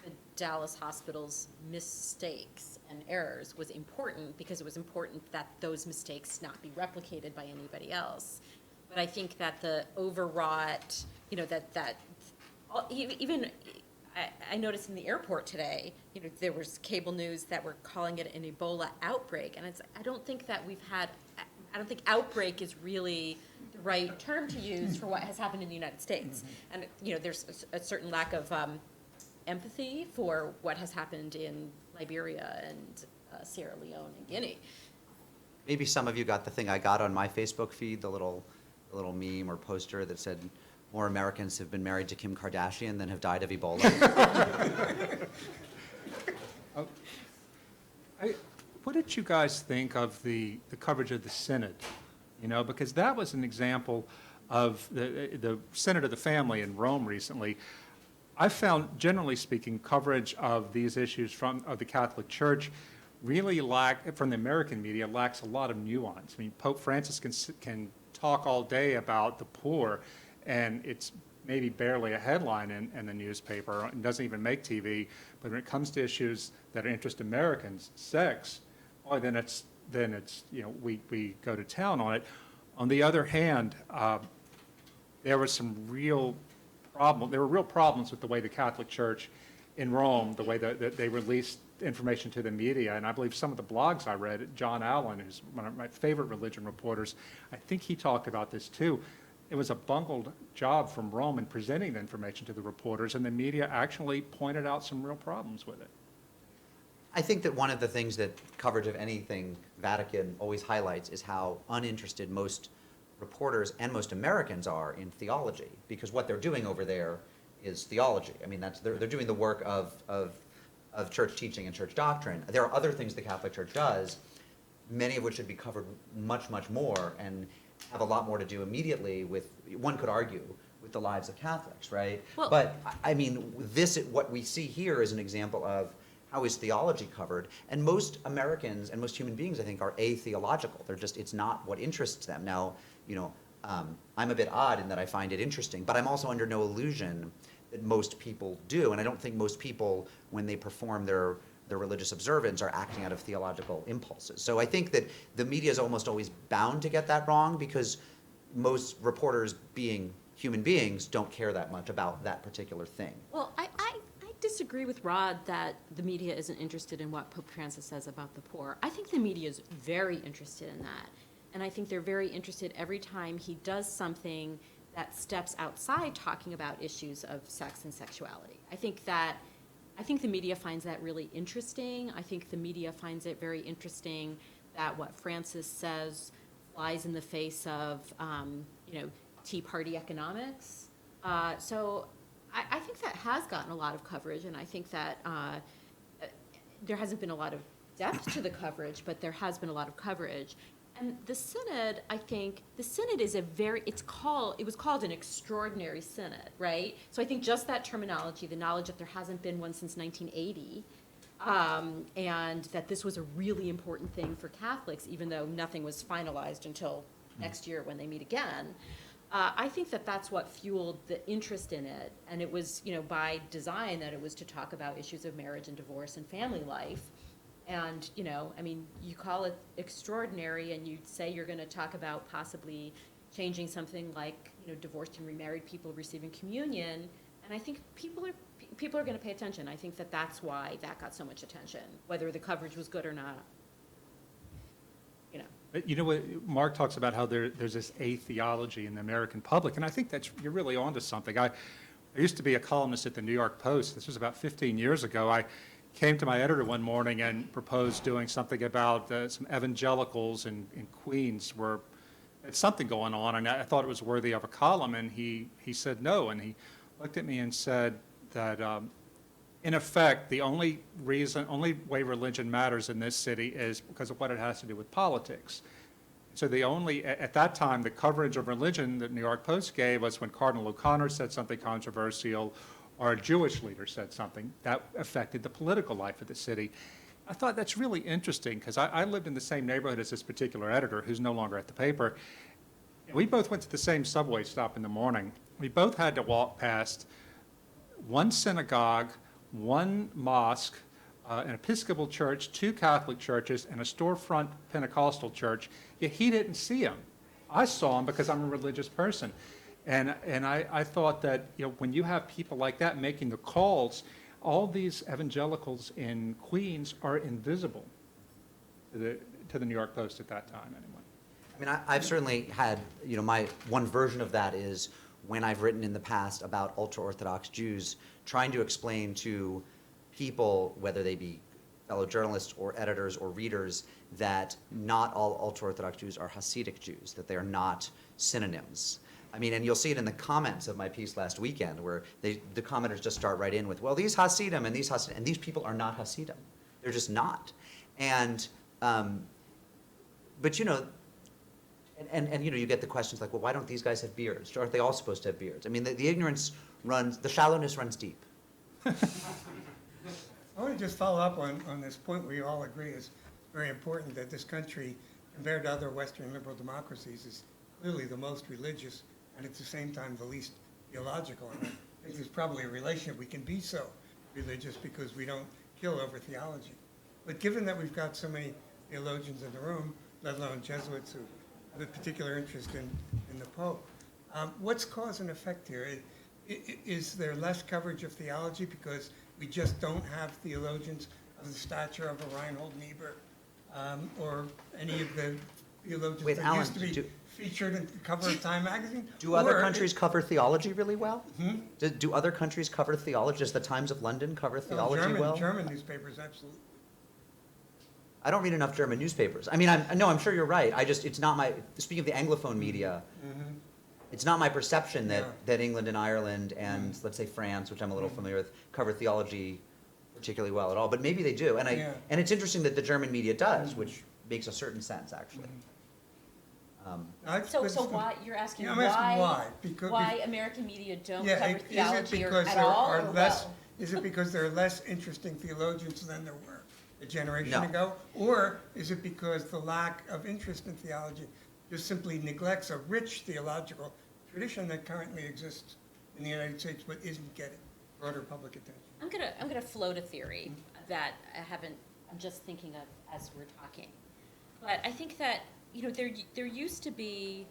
the Dallas hospital's mistakes and errors was important because it was important that those mistakes not be replicated by anybody else. But I think that the overwrought, even I noticed in the airport today, there was cable news that were calling it an Ebola outbreak, and I don't think outbreak is really the right term to use for what has happened in the United States. And, there's a certain lack of empathy for what has happened in Liberia and Sierra Leone and Guinea. Maybe some of you got the thing I got on my Facebook feed, the little meme or poster that said, more Americans have been married to Kim Kardashian than have died of Ebola. What did you guys think of the coverage of the Synod? Because that was an example of the Synod of the Family in Rome recently. I found, generally speaking, coverage of these issues of the Catholic Church really from the American media, lacks a lot of nuance. I mean, Pope Francis can talk all day about the poor, and it's maybe barely a headline in the newspaper and doesn't even make TV, but when it comes to issues that interest Americans, sex, well, then it's we go to town on it. On the other hand, there were some real problems with the way the Catholic Church in Rome, the way that they released information to the media. And I believe some of the blogs I read, John Allen, who's one of my favorite religion reporters, I think he talked about this too. It was a bungled job from Rome in presenting the information to the reporters, and the media actually pointed out some real problems with it. I think that one of the things that coverage of anything Vatican always highlights is how uninterested most reporters and most Americans are in theology, because what they're doing over there is theology. I mean, they're doing the work of church teaching and church doctrine. There are other things the Catholic Church does, many of which should be covered much, much more and have a lot more to do immediately with, one could argue, with the lives of Catholics, right? Well, but I mean, what we see here is an example of how is theology covered? And most Americans and most human beings, I think, are atheological. They're just, it's not what interests them. Now, I'm a bit odd in that I find it interesting, but I'm also under no illusion that most people do. And I don't think most people, when they perform their religious observance, are acting out of theological impulses. So I think that the media is almost always bound to get that wrong, because most reporters, being human beings, don't care that much about that particular thing. Well, I disagree with Rod that the media isn't interested in what Pope Francis says about the poor. I think the media is very interested in that. And I think they're very interested every time he does something that steps outside talking about issues of sex and sexuality. I think the media finds that really interesting. I think the media finds it very interesting that what Francis says flies in the face of, Tea Party economics. So I think that has gotten a lot of coverage, and I think that there hasn't been a lot of depth to the coverage, but there has been a lot of coverage. And the synod, I think, the synod is it was called an extraordinary synod, right? So I think just that terminology, the knowledge that there hasn't been one since 1980, and that this was a really important thing for Catholics, even though nothing was finalized until next year when they meet again. I think that that's what fueled the interest in it, and it was, by design, that it was to talk about issues of marriage and divorce and family life. And, you call it extraordinary, and you say you're going to talk about possibly changing something like, divorced and remarried people receiving communion. And I think people are going to pay attention. I think that that's why that got so much attention, whether the coverage was good or not. But you know what, Mark talks about how there's this atheology in the American public, and I think you're really onto something. I used to be a columnist at the New York Post. This was about 15 years ago. I came to my editor one morning and proposed doing something about some evangelicals in Queens where had something going on, and I thought it was worthy of a column, and he said no, and he looked at me and said that in effect, the only way religion matters in this city is because of what it has to do with politics. So at that time, the coverage of religion that New York Post gave was when Cardinal O'Connor said something controversial or a Jewish leader said something that affected the political life of the city. I thought that's really interesting, because I lived in the same neighborhood as this particular editor, who's no longer at the paper. And we both went to the same subway stop in the morning. We both had to walk past one synagogue, one mosque, an Episcopal church, two Catholic churches, and a storefront Pentecostal church, yet he didn't see him. I saw him because I'm a religious person. And I thought that, when you have people like that making the calls, all these evangelicals in Queens are invisible to the New York Post at that time, anyway. I mean, I've certainly had, my one version of that is when I've written in the past about ultra-Orthodox Jews, trying to explain to people, whether they be fellow journalists or editors or readers, that not all ultra-Orthodox Jews are Hasidic Jews, that they are not synonyms. I mean, and you'll see it in the comments of my piece last weekend, where the commenters just start right in with, well, these Hasidim and these Hasidim, and these people are not Hasidim. They're just not. And, but you get the questions like, well, why don't these guys have beards? Aren't they all supposed to have beards? I mean, the ignorance the shallowness runs deep. I want to just follow up on this point we all agree is very important, that this country, compared to other Western liberal democracies, is clearly the most religious and at the same time the least theological. And I think there's probably a relationship. We can be so religious because we don't kill over theology. But given that we've got so many theologians in the room, let alone Jesuits who have a particular interest in the Pope, what's cause and effect here? Is there less coverage of theology because we just don't have theologians of the stature of a Reinhold Niebuhr or any of the theologians Wait, that Alan, used to be featured in the cover of Time magazine? Do other Or countries cover theology really well? Hmm? Do other countries cover theology? Does the Times of London cover theology well? German newspapers, absolutely. I don't read enough German newspapers. I mean, I'm sure you're right. It's not my, speaking of the Anglophone media, it's not my perception that England and Ireland and, let's say, France, which I'm a little familiar with, cover theology particularly well at all. But maybe they do. And and it's interesting that the German media does, which makes a certain sense, actually. So why, you're asking I'm asking why? Why American media don't Yeah, cover theology at there all? are or less, well? is it because there are less interesting theologians than there were a generation No. ago? Or is it because the lack of interest in theology just simply neglects a rich theological tradition that currently exists in the United States but isn't getting broader public attention? I'm gonna float a theory that I'm just thinking of as we're talking. But I think that, there used to be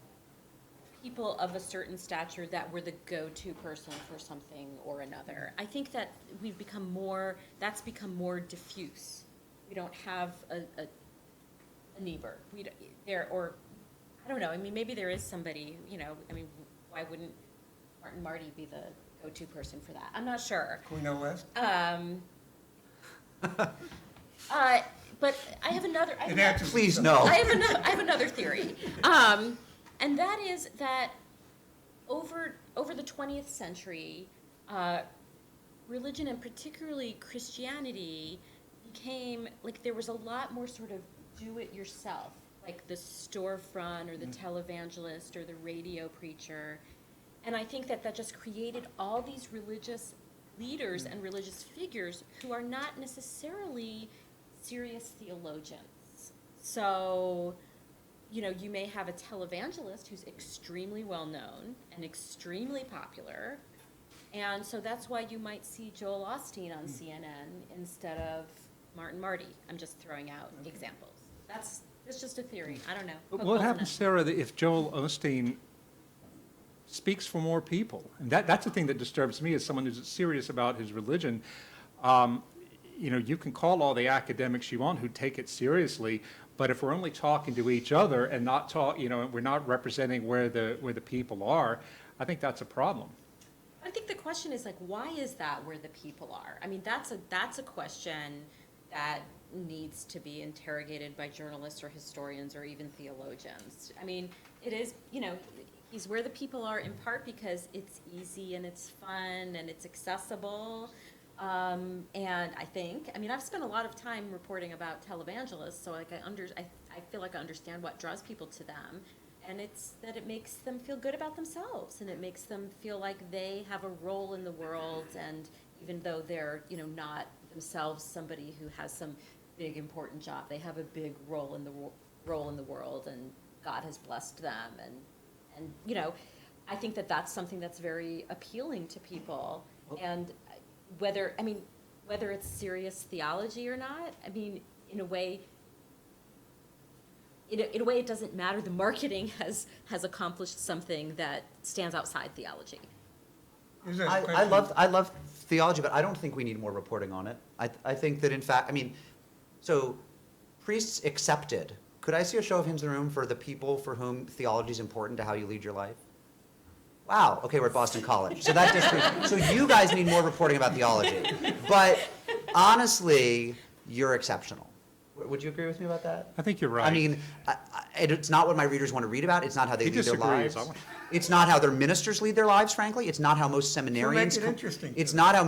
people of a certain stature that were the go-to person for something or another. I think that that's become more diffuse. We don't have a Niebuhr. Or I don't know, I mean, maybe there is somebody, why wouldn't Martin Marty be the go-to person for that? I'm not sure. Cornel West? But I have another. Please, no. I have another theory, and that is that over the 20th century, religion and particularly Christianity became like there was a lot more sort of do-it-yourself, like the storefront or the televangelist or the radio preacher, and I think that just created all these religious leaders and religious figures who are not necessarily serious theologians. So, you may have a televangelist who's extremely well known and extremely popular, and so that's why you might see Joel Osteen on CNN instead of Martin Marty. I'm just throwing out examples. It's just a theory. I don't know. But what happens, Sarah, if Joel Osteen speaks for more people? And that's the thing that disturbs me as someone who's serious about his religion. You can call all the academics you want who take it seriously, but if we're only talking to each other and we're not representing where the people are, I think that's a problem. I think the question is why is that where the people are? I mean, that's a question that needs to be interrogated by journalists or historians or even theologians. I mean, it is, he's where the people are in part because it's easy and it's fun and it's accessible. And I've spent a lot of time reporting about televangelists, so I feel like I understand what draws people to them, and it's that it makes them feel good about themselves, and it makes them feel like they have a role in the world, and even though they're, not themselves somebody who has some big important job, they have a big role in the world, and God has blessed them, and I think that that's something that's very appealing to people, and whether it's serious theology or not, in a way it doesn't matter. The marketing has accomplished something that stands outside theology. I love theology, but I don't think we need more reporting on it. I think that, in fact, so priests accepted. Could I see a show of hands in the room for the people for whom theology is important to how you lead your life? Wow, okay, we're at Boston College. So you guys need more reporting about theology. But honestly, you're exceptional. Would you agree with me about that? I think you're right. It's not what my readers want to read about. It's not how they lead their lives. Disagrees. It's not how their ministers lead their lives, frankly. It's not how most seminarians. Make it interesting. It's not how,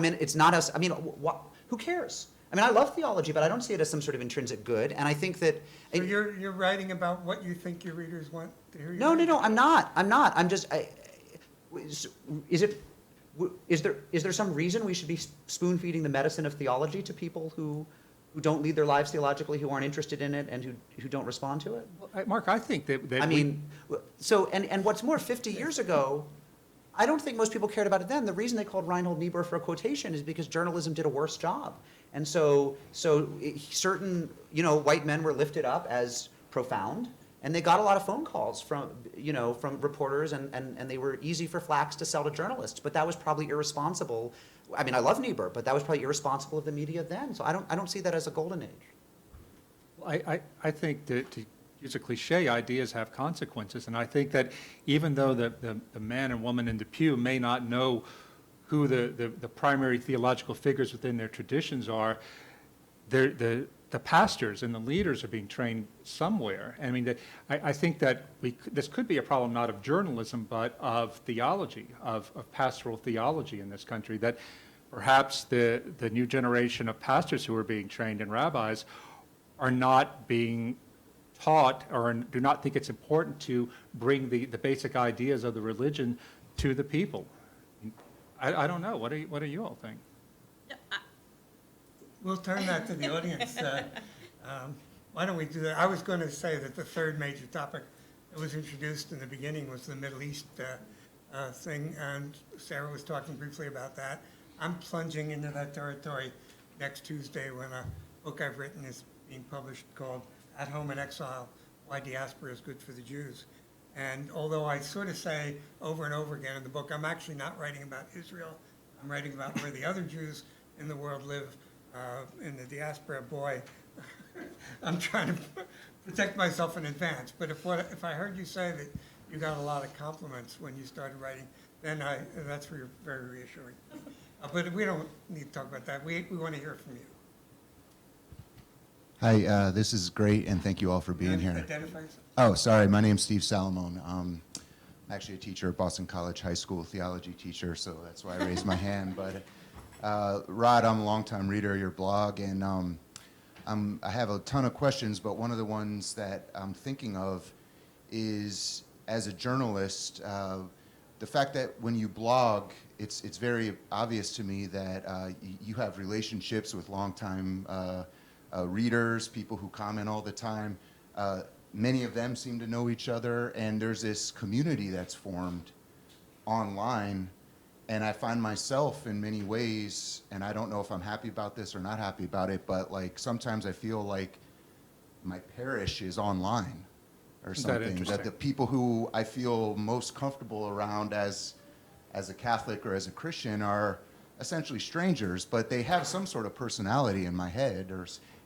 who cares? I love theology, but I don't see it as some sort of intrinsic good. And I think that. So you're writing about what you think your readers want to hear? No, I'm not. I'm just. Is there some reason we should be spoon feeding the medicine of theology to people who don't lead their lives theologically, who aren't interested in it, and who don't respond to it? Mark, I think that and what's more, 50 years ago, I don't think most people cared about it then. The reason they called Reinhold Niebuhr for a quotation is because journalism did a worse job. And certain, white men were lifted up as profound, and they got a lot of phone calls from reporters, and they were easy for Flax to sell to journalists. But that was probably irresponsible. I mean, I love Niebuhr, but that was probably irresponsible of the media then. So I don't see that as a golden age. I think that, to use a cliche, ideas have consequences, and I think that even though the man and woman in the pew may not know who the primary theological figures within their traditions are, the pastors and the leaders are being trained somewhere. I mean, I think that this could be a problem not of journalism, but of theology, of pastoral theology in this country, that perhaps the new generation of pastors who are being trained and rabbis are not being taught or do not think it's important to bring the basic ideas of the religion to the people. I don't know. What do you all think? We'll turn that to the audience. Why don't we do that? I was going to say that the third major topic that was introduced in the beginning was the Middle East thing, and Sarah was talking briefly about that. I'm plunging into that territory next Tuesday when a book I've written is being published called At Home in Exile, Why Diaspora is Good for the Jews. And although I sort of say over and over again in the book, I'm actually not writing about Israel. I'm writing about where the other Jews in the world live in the diaspora. Boy, I'm trying to protect myself in advance. But if I heard you say that you got a lot of compliments when you started writing, then that's very reassuring. But we don't need to talk about that. We want to hear from you. Hi, this is great, and thank you all for being here. Identify yourself. Oh, sorry, my name's Steve Salamone. I'm actually a teacher at Boston College High School, theology teacher, so that's why I raised my hand. But Rod, I'm a longtime reader of your blog, and I have a ton of questions, but one of the ones that I'm thinking of is, as a journalist, the fact that when you blog, it's very obvious to me that you have relationships with longtime readers, people who comment all the time. Many of them seem to know each other, and there's this community that's formed online. And I find myself in many ways, and I don't know if I'm happy about this or not happy about it, but like sometimes I feel like my parish is online or something. That the people who I feel most comfortable around as a Catholic or as a Christian are essentially strangers, but they have some sort of personality in my head,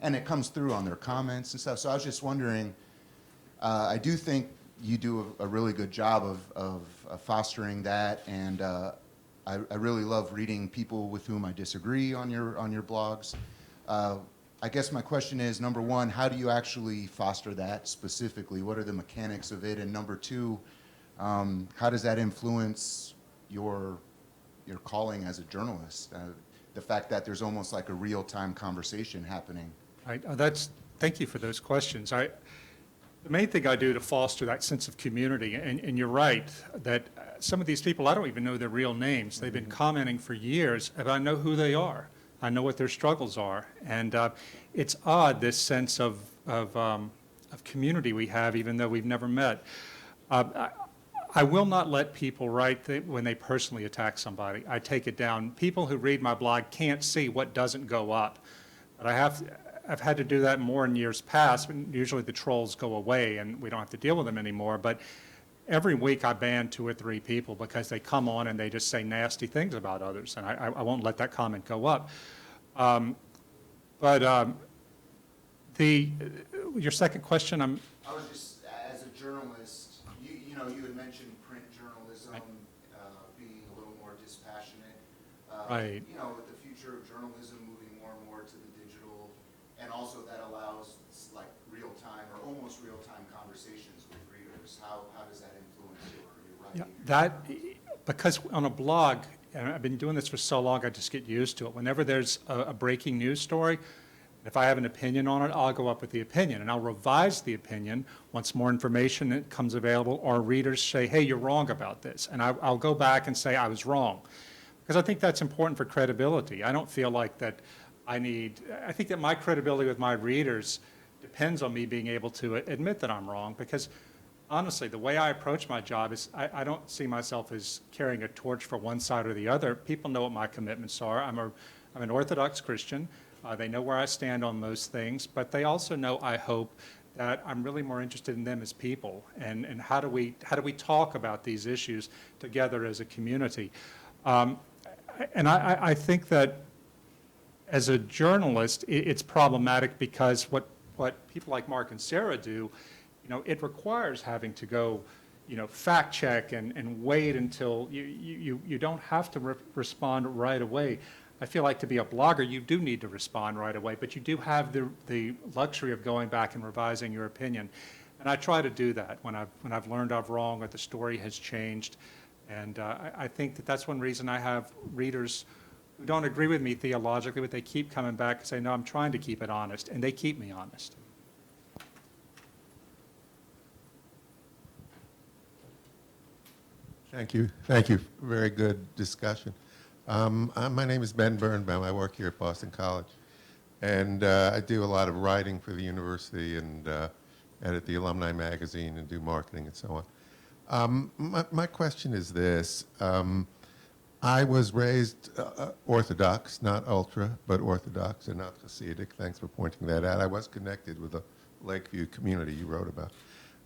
and it comes through on their comments and stuff. So I was just wondering, I do think you do a really good job of fostering that, and I really love reading people with whom I disagree on your blogs. I guess my question is, number one, how do you actually foster that specifically? What are the mechanics of it? And number two, how does that influence your calling as a journalist? The fact that there's almost like a real-time conversation happening. Thank you for those questions. The main thing I do to foster that sense of community, and you're right, that some of these people, I don't even know their real names. They've been commenting for years, and I know who they are. I know what their struggles are. And it's odd, this sense of community we have, even though we've never met. I will not let people write when they personally attack somebody. I take it down. People who read my blog can't see what doesn't go up. But I've had to do that more in years past. Usually the trolls go away and we don't have to deal with them anymore. But every week I ban 2 or 3 people because they come on and they just say nasty things about others. And I won't let that comment go up. Your second question, I was just, as a journalist, you had mentioned print journalism being a little more dispassionate. Right. With the future of journalism moving more and more to the digital, and also that allows like real-time or almost real-time conversations with readers. How does that influence your writing? Because on a blog, and I've been doing this for so long, I just get used to it. Whenever there's a breaking news story, if I have an opinion on it, I'll go up with the opinion, and I'll revise the opinion once more information comes available, or readers say, hey, you're wrong about this. And I'll go back and say I was wrong. Because I think that's important for credibility. I don't feel like that I think that my credibility with my readers depends on me being able to admit that I'm wrong, because Honestly, the way I approach my job is I don't see myself as carrying a torch for one side or the other. People know what my commitments are. I'm an Orthodox Christian. They know where I stand on most things, but they also know, I hope, that I'm really more interested in them as people and how do we talk about these issues together as a community. And I think that as a journalist, it's problematic because what people like Mark and Sarah do, it requires having to go, fact check and wait until you don't have to respond right away. I feel like to be a blogger, you do need to respond right away, but you do have the luxury of going back and revising your opinion. And I try to do that when I've learned I'm wrong or the story has changed. And I think that's one reason I have readers who don't agree with me theologically, but they keep coming back and say, no, I'm trying to keep it honest, and they keep me honest. Thank you. Thank you. Very good discussion. My name is Ben Birnbaum. I work here at Boston College. And I do a lot of writing for the university and edit the alumni magazine and do marketing and so on. My question is this. I was raised Orthodox, not ultra, but Orthodox and not Hasidic. Thanks for pointing that out. I was connected with the Lakeview community you wrote about.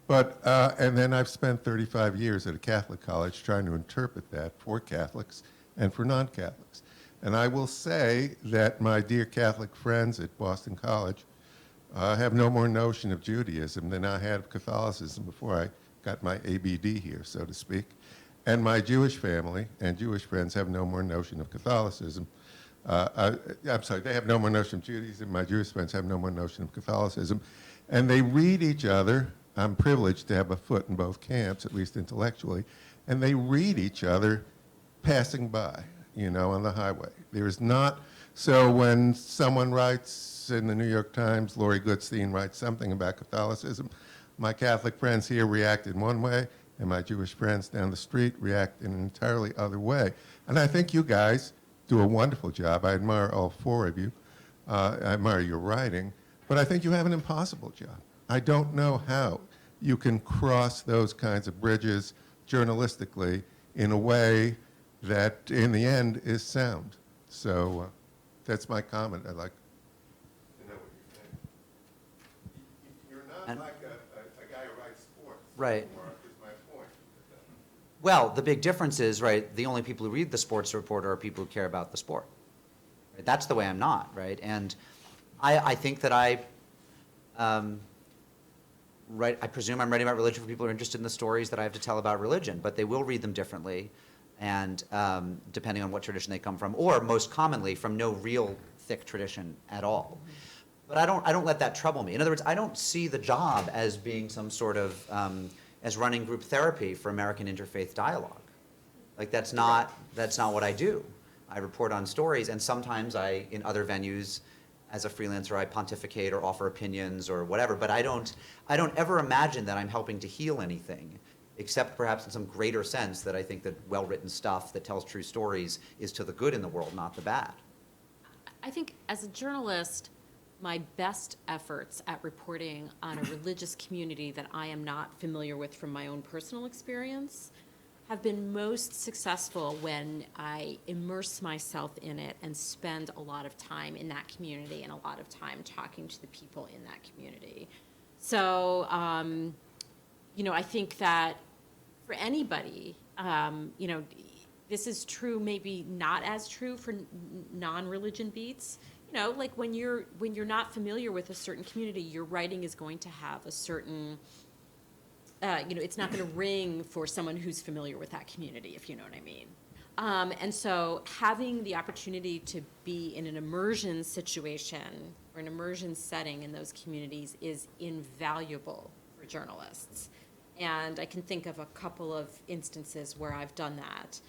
But, and then I've spent 35 years at a Catholic college trying to interpret that for Catholics and for non-Catholics. And I will say that my dear Catholic friends at Boston College have no more notion of Judaism than I had of Catholicism before I got my ABD here, so to speak. And my Jewish family and Jewish friends have no more notion of Catholicism. I'm sorry, they have no more notion of Judaism. My Jewish friends have no more notion of Catholicism. And they read each other. I'm privileged to have a foot in both camps, at least intellectually. And they read each other passing by, on the highway. There's not, so when someone writes in the New York Times, Lori Goodstein writes something about Catholicism, my Catholic friends here react in one way, and my Jewish friends down the street react in an entirely other way. And I think you guys do a wonderful job. I admire all four of you. I admire your writing, but I think you have an impossible job. I don't know how you can cross those kinds of bridges journalistically in a way that, in the end, is sound. So that's my comment. I'd like to know what you think. You're not like a guy who writes sports. Right. Anymore, is my point. Well, the big difference is, right, the only people who read the sports report are people who care about the sport. Right? That's the way I'm not, right? And I think that I presume I'm writing about religion for people who are interested in the stories that I have to tell about religion, but they will read them differently, and depending on what tradition they come from, or most commonly from no real thick tradition at all. But I don't let that trouble me. In other words, I don't see the job as being some sort of as running group therapy for American interfaith dialogue. Like that's not what I do. I report on stories, and sometimes in other venues, as a freelancer, I pontificate or offer opinions or whatever, but I don't ever imagine that I'm helping to heal anything, except perhaps in some greater sense that I think that well-written stuff that tells true stories is to the good in the world, not the bad. I think as a journalist, my best efforts at reporting on a religious community that I am not familiar with from my own personal experience have been most successful when I immerse myself in it and spend a lot of time in that community and a lot of time talking to the people in that community. So, I think that for anybody, this is true, maybe not as true for non-religion beats. Like when you're not familiar with a certain community, your writing is going to have a certain it's not going to ring for someone who's familiar with that community, if you know what I mean. And so having the opportunity to be in an immersion situation or an immersion setting in those communities is invaluable for journalists. And I can think of a couple of instances where I've done that.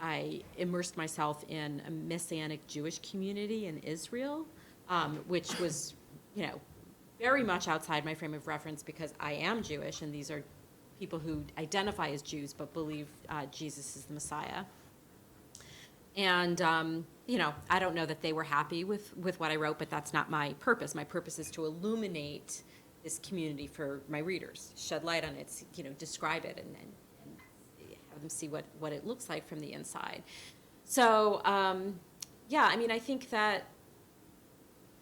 I immersed myself in a Messianic Jewish community in Israel, which was, very much outside my frame of reference because I am Jewish, and these are people who identify as Jews but believe Jesus is the Messiah. And, I don't know that they were happy with what I wrote, but that's not my purpose. My purpose is to illuminate this community for my readers, shed light on it, describe it, and have them see what it looks like from the inside. So, yeah, I mean, I think that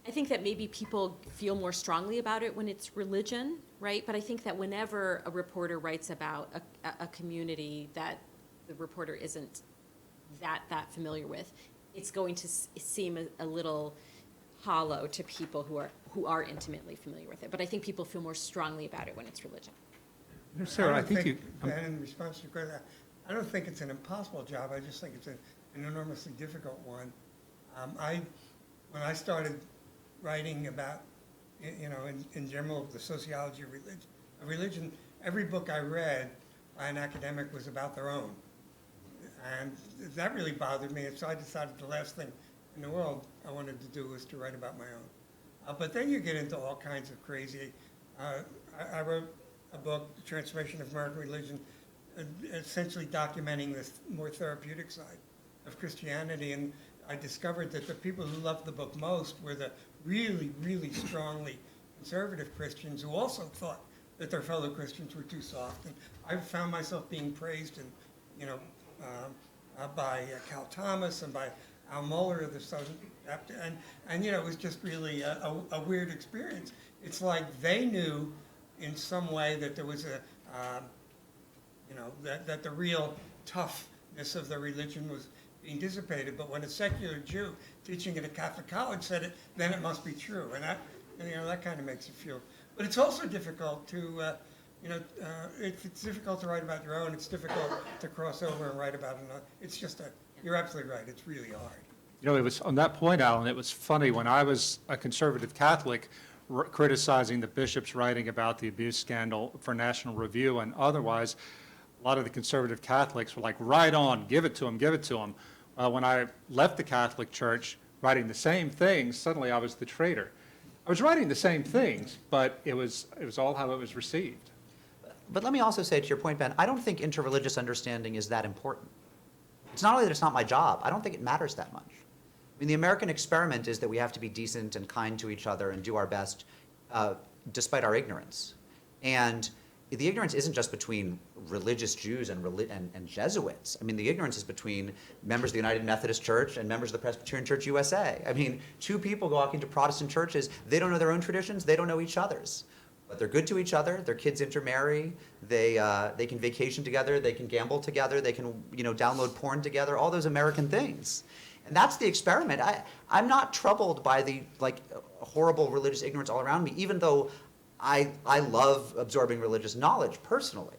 maybe people feel more strongly about it when it's religion, right? But I think that whenever a reporter writes about a community that the reporter isn't that familiar with, it's going to seem a little hollow to people who are intimately familiar with it. But I think people feel more strongly about it when it's religion. Sarah, I don't think you. Ben, in response to your question, I don't think it's an impossible job. I just think it's an enormously difficult one. When I started writing about, in general, the sociology of religion, every book I read by an academic was about their own. And that really bothered me, and so I decided the last thing in the world I wanted to do was to write about my own. But then you get into all kinds of crazy. I wrote a book, The Transformation of American Religion, essentially documenting this more therapeutic side of Christianity, and I discovered that the people who loved the book most were the really, really strongly conservative Christians who also thought that their fellow Christians were too soft. And I found myself being praised, by Cal Thomas and by Al Mohler of the Southern Baptist, and it was just really a weird experience. It's like they knew in some way that there was that the real toughness of the religion was being dissipated, but when a secular Jew teaching at a Catholic college said it, then it must be true, and that kind of makes you feel. But it's also difficult to, it's difficult to write about your own. It's difficult to cross over and write about another. It's just you're absolutely right. It's really hard. It was on that point, Alan, it was funny when I was a conservative Catholic criticizing the bishops writing about the abuse scandal for National Review and otherwise, a lot of the conservative Catholics were like, right on, give it to them, give it to them. When I left the Catholic Church writing the same things, suddenly I was the traitor. I was writing the same things, but it was all how it was received. But let me also say, to your point, Ben, I don't think interreligious understanding is that important. It's not only that it's not my job, I don't think it matters that much. I mean, the American experiment is that we have to be decent and kind to each other and do our best despite our ignorance. And the ignorance isn't just between religious Jews and Jesuits. I mean, the ignorance is between members of the United Methodist Church and members of the Presbyterian Church USA. I mean, two people go walking to Protestant churches, they don't know their own traditions, they don't know each other's. But they're good to each other, their kids intermarry, they can vacation together, they can gamble together, they can download porn together, all those American things. And that's the experiment. I'm not troubled by the horrible religious ignorance all around me, even though I love absorbing religious knowledge personally.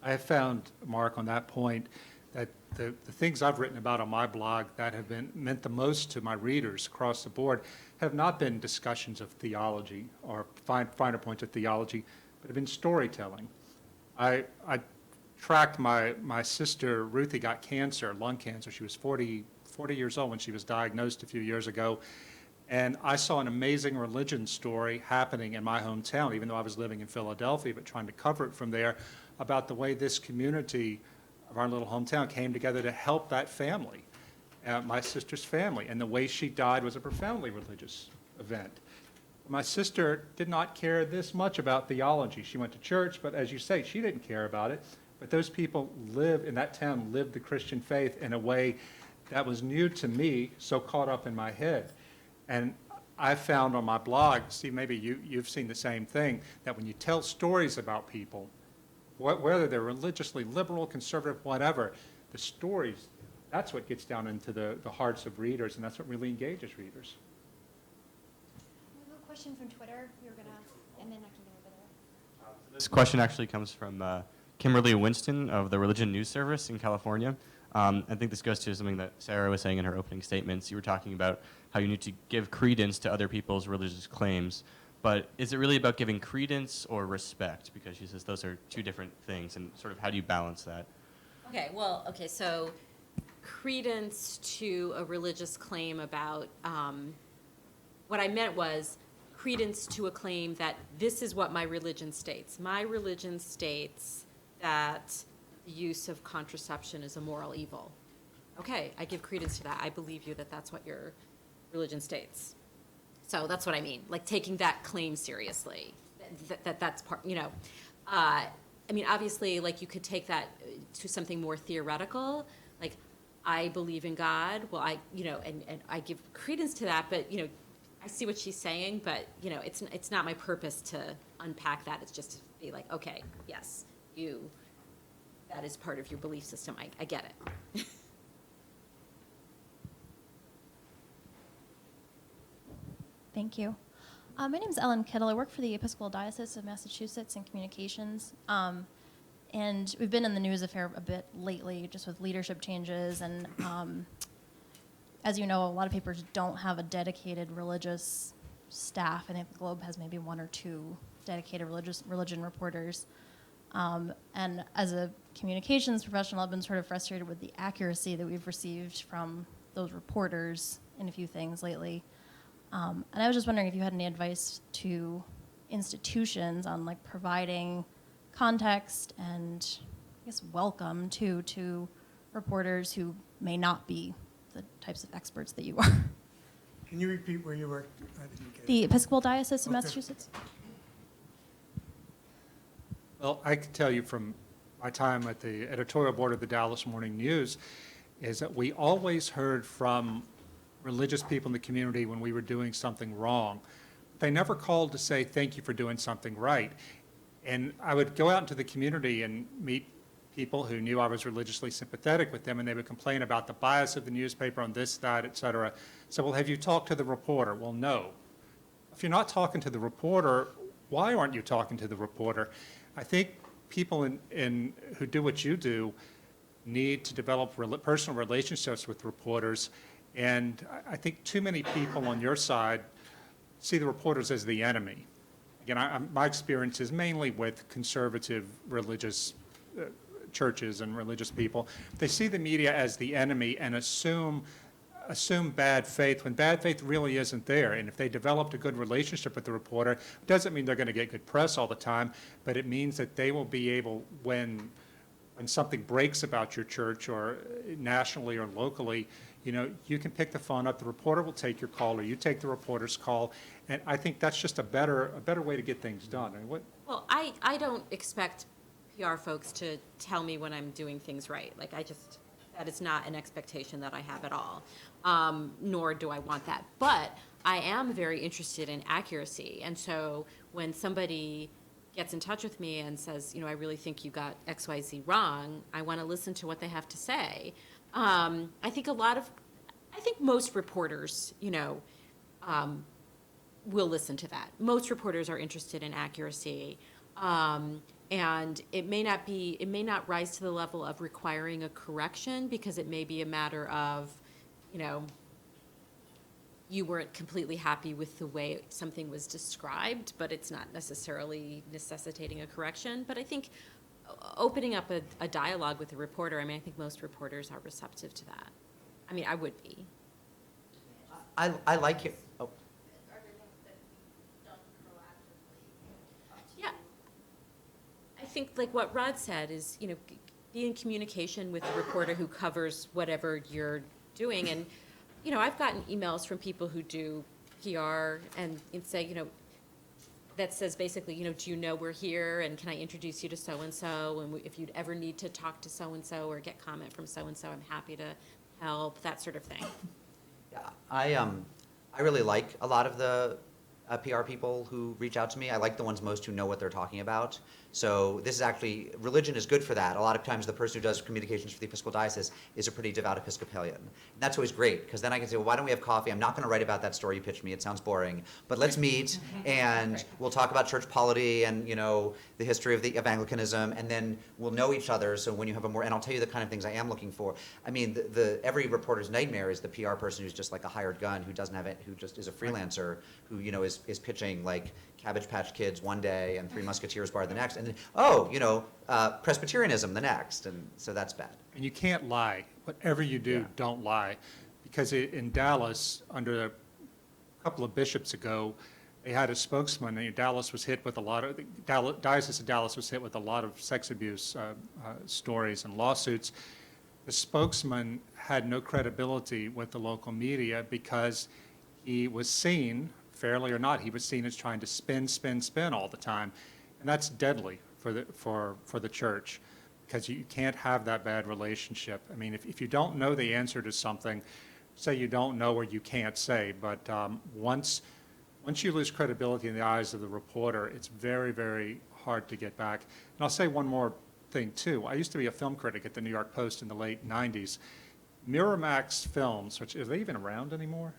I have found, Mark, on that point, that the things I've written about on my blog that have meant the most to my readers across the board have not been discussions of theology or finer points of theology, but have been storytelling. I tracked my sister, Ruthie, got cancer, lung cancer. She was 40 years old when she was diagnosed a few years ago. And I saw an amazing religion story happening in my hometown, even though I was living in Philadelphia, but trying to cover it from there, about the way this community of our little hometown came together to help that family, my sister's family. And the way she died was a profoundly religious event. My sister did not care this much about theology. She went to church, but as you say, she didn't care about it. But those people in that town lived the Christian faith in a way that was new to me, so caught up in my head. And I found on my blog, Steve, maybe you've seen the same thing, that when you tell stories about people, whether they're religiously liberal, conservative, whatever, the stories, that's what gets down into the hearts of readers, and that's what really engages readers. We have a question from Twitter. You're gonna, and then I can go over there. This question actually comes from Kimberly Winston of the Religion News Service in California. I think this goes to something that Sarah was saying in her opening statements. You were talking about how you need to give credence to other people's religious claims. But is it really about giving credence or respect? Because she says those are two different things, and sort of how do you balance that? Okay, so credence to a religious claim about, what I meant was credence to a claim that this is what my religion states. My religion states that the use of contraception is a moral evil. Okay, I give credence to that. I believe you that that's what your religion states. So that's what I mean, like taking that claim seriously. that's part, I mean, obviously, like, you could take that to something more theoretical, like, I believe in God, well, and I give credence to that, but, I see what she's saying, but, it's not my purpose to unpack that. It's just to be like, okay, yes, that is part of your belief system. I get it. Thank you. My name is Ellen Kittle. I work for the Episcopal Diocese of Massachusetts in communications. And we've been in the news a bit lately, just with leadership changes. And as you know, a lot of papers don't have a dedicated religious staff. I think the Globe has maybe one or two dedicated religion reporters. And as a communications professional, I've been sort of frustrated with the accuracy that we've received from those reporters in a few things lately. And I was just wondering if you had any advice to institutions on like providing context and I guess welcome to reporters who may not be the types of experts that you are. Can you repeat where you worked? I didn't get The it. Episcopal Diocese of Okay. Massachusetts. Well, I can tell you from my time at the editorial board of the Dallas Morning News is that we always heard from religious people in the community when we were doing something wrong. They never called to say, thank you for doing something right. And I would go out into the community and meet people who knew I was religiously sympathetic with them, and they would complain about the bias of the newspaper on this, that, et cetera. So, well, have you talked to the reporter? Well, no. If you're not talking to the reporter, why aren't you talking to the reporter? I think people who do what you do need to develop personal relationships with reporters. And I think too many people on your side see the reporters as the enemy. Again, my experience is mainly with conservative religious churches and religious people. They see the media as the enemy and assume bad faith when bad faith really isn't there. And if they developed a good relationship with the reporter, it doesn't mean they're going to get good press all the time, but it means that they will be able, when something breaks about your church or nationally or locally, you can pick the phone up, the reporter will take your call, or you take the reporter's call, and I think that's just a better way to get things done. I mean, Well, I don't expect PR folks to tell me when I'm doing things right. Like, that is not an expectation that I have at all, nor do I want that. But I am very interested in accuracy, and so when somebody gets in touch with me and says, I really think you got XYZ wrong, I want to listen to what they have to say. I think most reporters, will listen to that. Most reporters are interested in accuracy. And it may not rise to the level of requiring a correction, because it may be a matter of, you weren't completely happy with the way something was described, but it's not necessarily necessitating a correction. But I think opening up a dialogue with a reporter, I think most reporters are receptive to that. I would be. I like it. Oh, Yeah. I think like what Rod said is, be in communication with the reporter who covers whatever you're doing. And, I've gotten emails from people who do PR and say, that says basically, do you know we're here, and can I introduce you to so-and-so? And if you'd ever need to talk to so-and-so or get comment from so-and-so, I'm happy to help, that sort of thing. yeah, I really like a lot of the PR people who reach out to me. I like the ones most who know what they're talking about. So this is actually, religion is good for that. A lot of times the person who does communications for the Episcopal Diocese is a pretty devout Episcopalian. And that's always great, because then I can say, well, why don't we have coffee? I'm not going to write about that story you pitched me. It sounds boring. But let's meet, and we'll talk about church polity and, the history of Anglicanism, and then we'll know each other. So when you have and I'll tell you the kind of things I am looking for. Every reporter's nightmare is the PR person who's just like a hired gun, who doesn't have it, who just is a freelancer, who, is pitching like Cabbage Patch Kids one day and Three Musketeers bar the next, and then, Presbyterianism the next, and so that's bad. and you can't lie. Whatever you do, don't lie. Because in Dallas, under a couple of bishops ago, they had a spokesman, and Diocese of Dallas was hit with a lot of sex abuse stories and lawsuits. The spokesman had no credibility with the local media because he was seen fairly or not. He was seen as trying to spin, spin, spin all the time. And that's deadly for the church, because you can't have that bad relationship. I mean, if you don't know the answer to something, say you don't know or you can't say, but once you lose credibility in the eyes of the reporter, it's very, very hard to get back. And I'll say one more thing, too. I used to be a film critic at the New York Post in the late 90s. Miramax Films, which, are they even around anymore?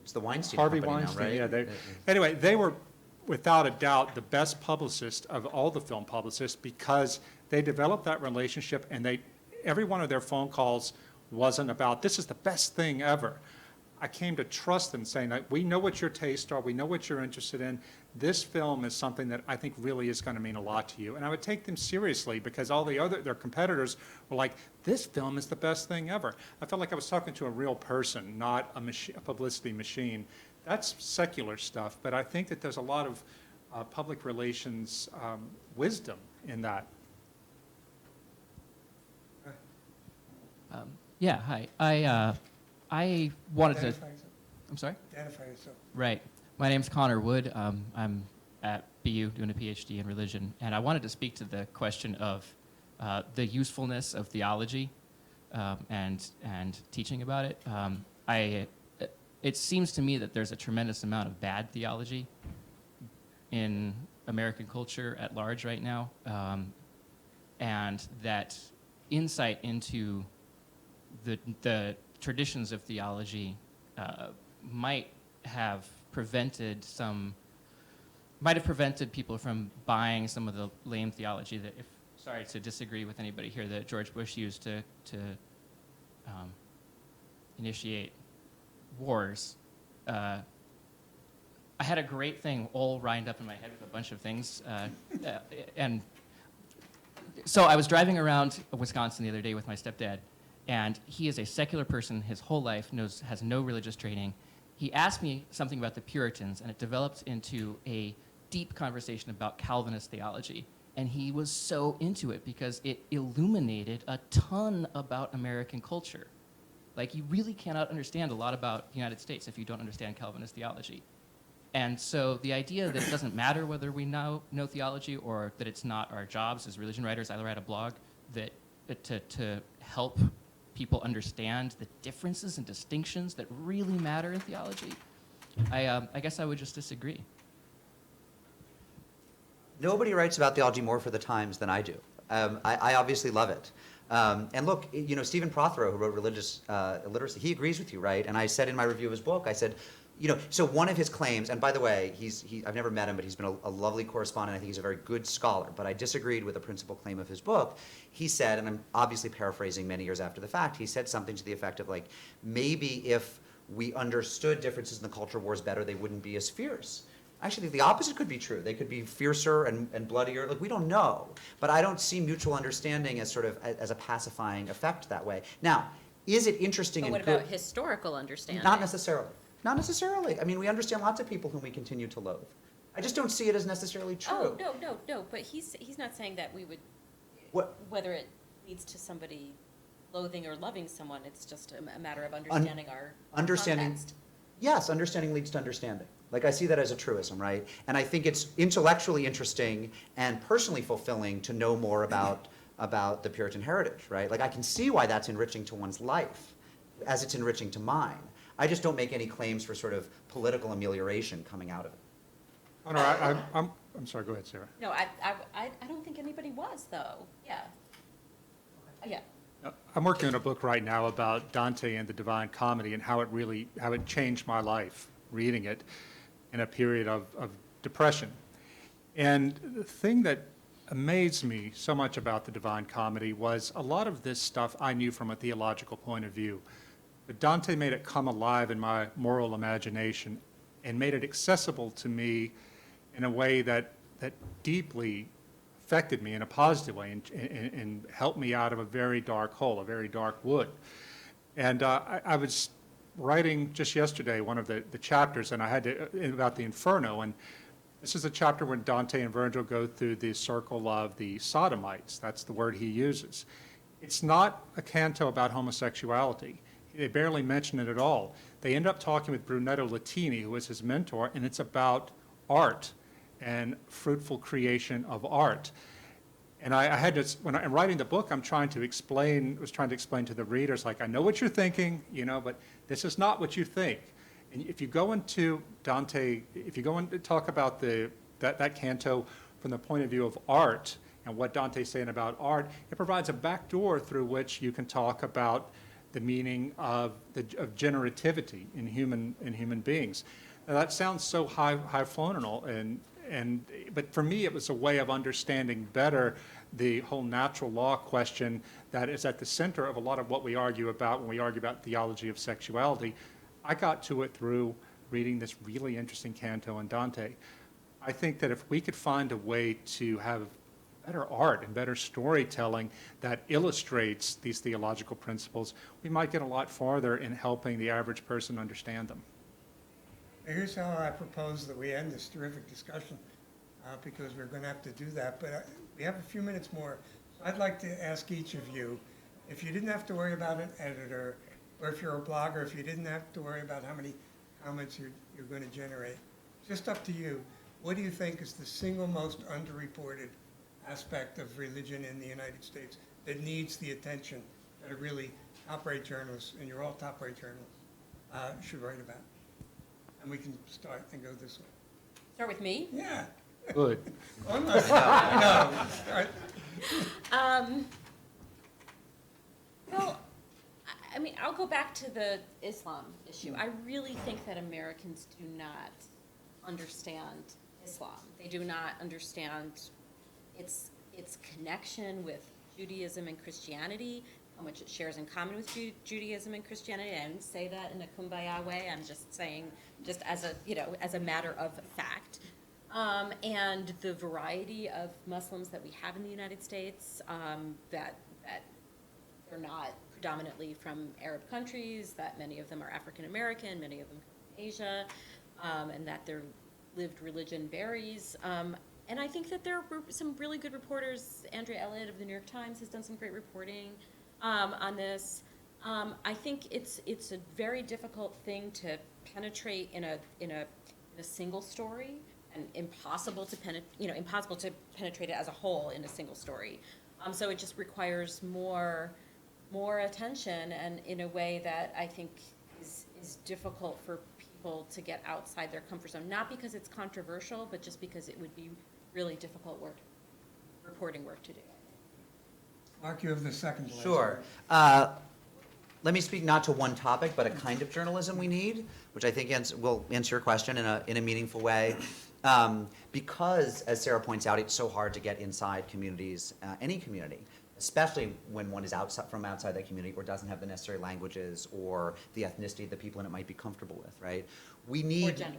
It's the Weinstein Harvey Company Weinstein, now, right? yeah. Anyway, they were, without a doubt, the best publicist of all the film publicists, because they developed that relationship, and every one of their phone calls wasn't about, this is the best thing ever. I came to trust them, saying that we know what your tastes are, we know what you're interested in. This film is something that I think really is going to mean a lot to you. And I would take them seriously, because all their competitors were like, this film is the best thing ever. I felt like I was talking to a real person, not a publicity machine. That's secular stuff, but I think that there's a lot of public relations wisdom in that. Yeah, hi. I wanted to. Identify yourself. I'm sorry? Identify yourself. Right. My name's Connor Wood. I'm at BU doing a PhD in religion, and I wanted to speak to the question of the usefulness of theology and teaching about it. It seems to me that there's a tremendous amount of bad theology in American culture at large right now, and that insight into the traditions of theology might have prevented people from buying some of the lame theology that, sorry to disagree with anybody here, that George Bush used to initiate wars. I had a great thing all lined up in my head with a bunch of things, and so I was driving around Wisconsin the other day with my stepdad, and he is a secular person his whole life, has no religious training. He asked me something about the Puritans, and it developed into a deep conversation about Calvinist theology. And he was so into it because it illuminated a ton about American culture. Like, you really cannot understand a lot about the United States if you don't understand Calvinist theology. And so the idea that it doesn't matter whether we know theology or that it's not our jobs as religion writers, I write a blog that to help people understand the differences and distinctions that really matter in theology. I guess I would just disagree. Nobody writes about theology more for the times than I do. I obviously love it. And look, Stephen Prothero, who wrote Religious Illiteracy, he agrees with you, right? And I said in my review of his book, I said, so one of his claims, and by the way, I've never met him, but he's been a lovely correspondent. I think he's a very good scholar. But I disagreed with the principal claim of his book. He said, and I'm obviously paraphrasing many years after the fact, he said something to the effect of, like, maybe if we understood differences in the culture wars better, they wouldn't be as fierce. Actually, the opposite could be true. They could be fiercer and bloodier. Like, we don't know. But I don't see mutual understanding as sort of as a pacifying effect that way. Now, is it interesting But and what good? about historical understanding? Not necessarily. Not necessarily. I mean, we understand lots of people whom we continue to loathe. I just don't see it as necessarily true. Oh, no. But he's not saying that we would, What? whether it leads to somebody loathing or loving someone, it's just a matter of understanding our Understanding. context. Yes, understanding leads to understanding. Like, I see that as a truism, right? And I think it's intellectually interesting and personally fulfilling to know more about the Puritan heritage, right? Like, I can see why that's enriching to one's life as it's enriching to mine. I just don't make any claims for sort of political amelioration coming out of it. Connor, I'm sorry, go ahead, Sarah. No, I don't think anybody was, though. Yeah. Yeah. I'm working on a book right now about Dante and the Divine Comedy and how it changed my life reading it in a period of depression. And the thing that amazed me so much about the Divine Comedy was a lot of this stuff I knew from a theological point of view. But Dante made it come alive in my moral imagination and made it accessible to me in a way that deeply affected me in a positive way and helped me out of a very dark hole, a very dark wood. And I was writing just yesterday one of the chapters, and I had to, about the Inferno, and this is a chapter when Dante and Virgil go through the circle of the sodomites. That's the word he uses. It's not a canto about homosexuality. They barely mention it at all. They end up talking with Brunetto Latini, who was his mentor, and it's about art and fruitful creation of art. And I had to, when I'm writing the book, was trying to explain to the readers, like, I know what you're thinking, but this is not what you think. And if you go into Dante, if you go and talk about that canto from the point of view of art and what Dante's saying about art, it provides a back door through which you can talk about the meaning of generativity in human beings. Now, that sounds so high-flown but for me, it was a way of understanding better the whole natural law question that is at the center of a lot of what we argue about when we argue about theology of sexuality. I got to it through reading this really interesting canto in Dante. I think that if we could find a way to have better art and better storytelling that illustrates these theological principles, we might get a lot farther in helping the average person understand them. Here's how I propose that we end this terrific discussion, because we're going to have to do that. But we have a few minutes more. I'd like to ask each of you, if you didn't have to worry about an editor, or if you're a blogger, if you didn't have to worry about how many comments you're going to generate, just up to you, what do you think is the single most underreported aspect of religion in the United States that needs the attention that a really top-rate journalists, and you're all top-rate journalists, should write about? And we can start and go this way. Start with me? Yeah. Good. Almost. No. Start. Well, I mean, I'll go back to the Islam issue. I really think that Americans do not understand Islam. They do not understand its connection with Judaism and Christianity, how much it shares in common with Judaism and Christianity. I didn't say that in a kumbaya way. I'm just saying, just as a matter of fact. And the variety of Muslims that we have in the United States, that they're not predominantly from Arab countries, that many of them are African American, many of them from Asia, and that their lived religion varies. And I think that there were some really good reporters. Andrea Elliott of the New York Times has done some great reporting on this. I think it's a very difficult thing to penetrate in a single story, and impossible to penetrate it as a whole in a single story. So it just requires more attention, and in a way that I think is difficult for people to get outside their comfort zone. Not because it's controversial, but just because it would be really difficult reporting work to do. Mark, you have the second one. Sure. Let me speak not to one topic, but a kind of journalism we need, which I think will answer your question in a meaningful way. Because, as Sarah points out, it's so hard to get inside communities, any community, especially when one is from outside that community or doesn't have the necessary languages or the ethnicity that people in it might be comfortable with, right? We need... Or gender.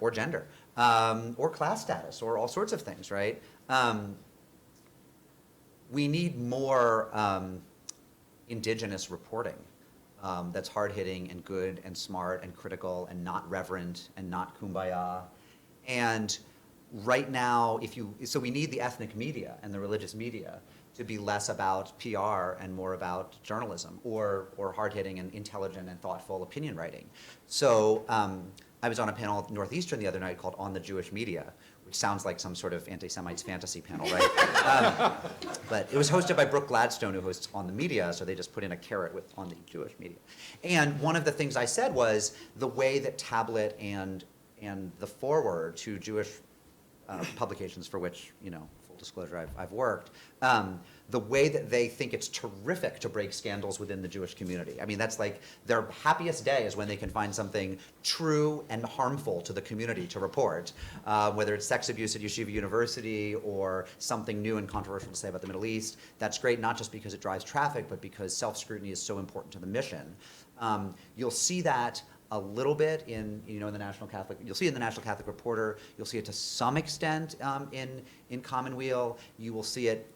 Or gender. Or class status, or all sorts of things, right? We need more indigenous reporting that's hard-hitting and good and smart and critical and not reverent and not kumbaya. And right now, so we need the ethnic media and the religious media to be less about PR and more about journalism or hard-hitting and intelligent and thoughtful opinion writing. So I was on a panel at Northeastern the other night called On the Jewish Media, which sounds like some sort of anti-Semites fantasy panel, right? But it was hosted by Brooke Gladstone, who hosts On the Media, so they just put in a caret with On the Jewish Media. And one of the things I said was the way that Tablet and the foreword to Jewish publications for which, full disclosure, I've worked, the way that they think it's terrific to break scandals within the Jewish community. I mean, that's like their happiest day is when they can find something true and harmful to the community to report, whether it's sex abuse at Yeshiva University or something new and controversial to say about the Middle East. That's great, not just because it drives traffic, but because self-scrutiny is so important to the mission. You'll see that a little bit in the National Catholic. You'll see it in the National Catholic Reporter. You'll see it to some extent in Commonweal. You will see it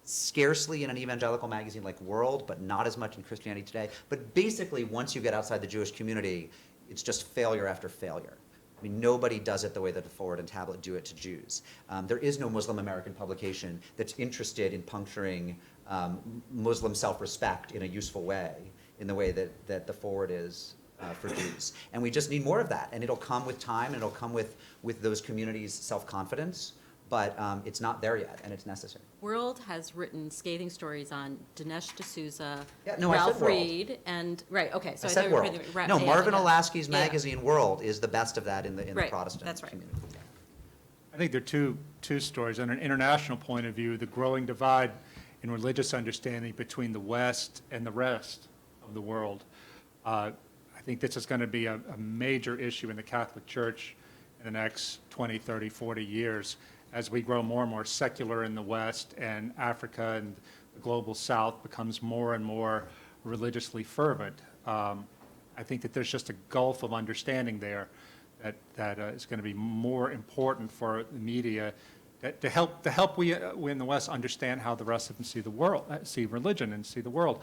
scarcely in an evangelical magazine like World, but not as much in Christianity Today. But basically, once you get outside the Jewish community, it's just failure after failure. I mean, nobody does it the way that the Forward and Tablet do it to Jews. There is no Muslim American publication that's interested in puncturing Muslim self-respect in a useful way in the way that the forward is for Jews. And we just need more of that. And it'll come with time, and it'll come with those communities' self-confidence, but it's not there yet, and it's necessary. World has written scathing stories on Dinesh D'Souza, Yeah, no, I said Ralph World. Reed, and, right, okay. So I thought said you were World. reading- right, No, yeah, Marvin yeah. Olasky's Yeah. magazine World is the best of that in the Right, Protestant that's right. community. I think there are two stories. On an international point of view, the growing divide in religious understanding between the West and the rest of the world. I think this is going to be a major issue in the Catholic Church in the next 20, 30, 40 years as we grow more and more secular in the West and Africa and the global South becomes more and more religiously fervent. I think that there's just a gulf of understanding there that is going to be more important for the media to help we in the West understand how the rest of them see the world, see religion and see the world.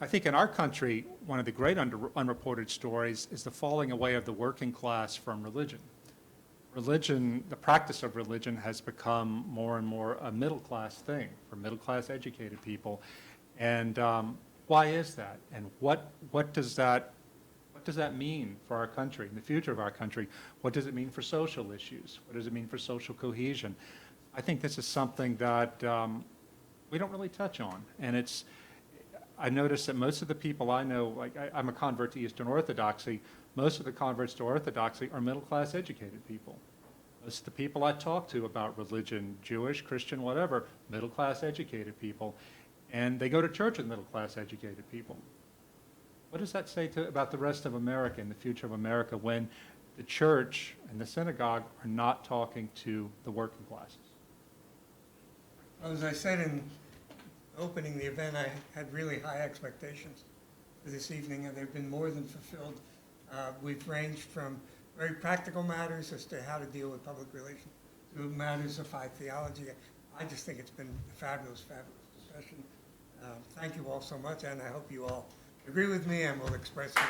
I think in our country, one of the great unreported stories is the falling away of the working class from religion. Religion, the practice of religion has become more and more a middle-class thing for middle-class educated people. And why is that? And what does that mean for our country and the future of our country? What does it mean for social issues? What does it mean for social cohesion? I think this is something that we don't really touch on. And I notice that most of the people I know, like I'm a convert to Eastern Orthodoxy, most of the converts to Orthodoxy are middle-class educated people. Most of the people I talk to about religion, Jewish, Christian, whatever, middle-class educated people. And they go to church with middle-class educated people. What does that say about the rest of America and the future of America when the church and the synagogue are not talking to the working classes? Well, as I said in opening the event, I had really high expectations for this evening, and they've been more than fulfilled. We've ranged from very practical matters as to how to deal with public relations to matters of high theology. I just think it's been a fabulous, fabulous discussion. Thank you all so much, and I hope you all agree with me and will express your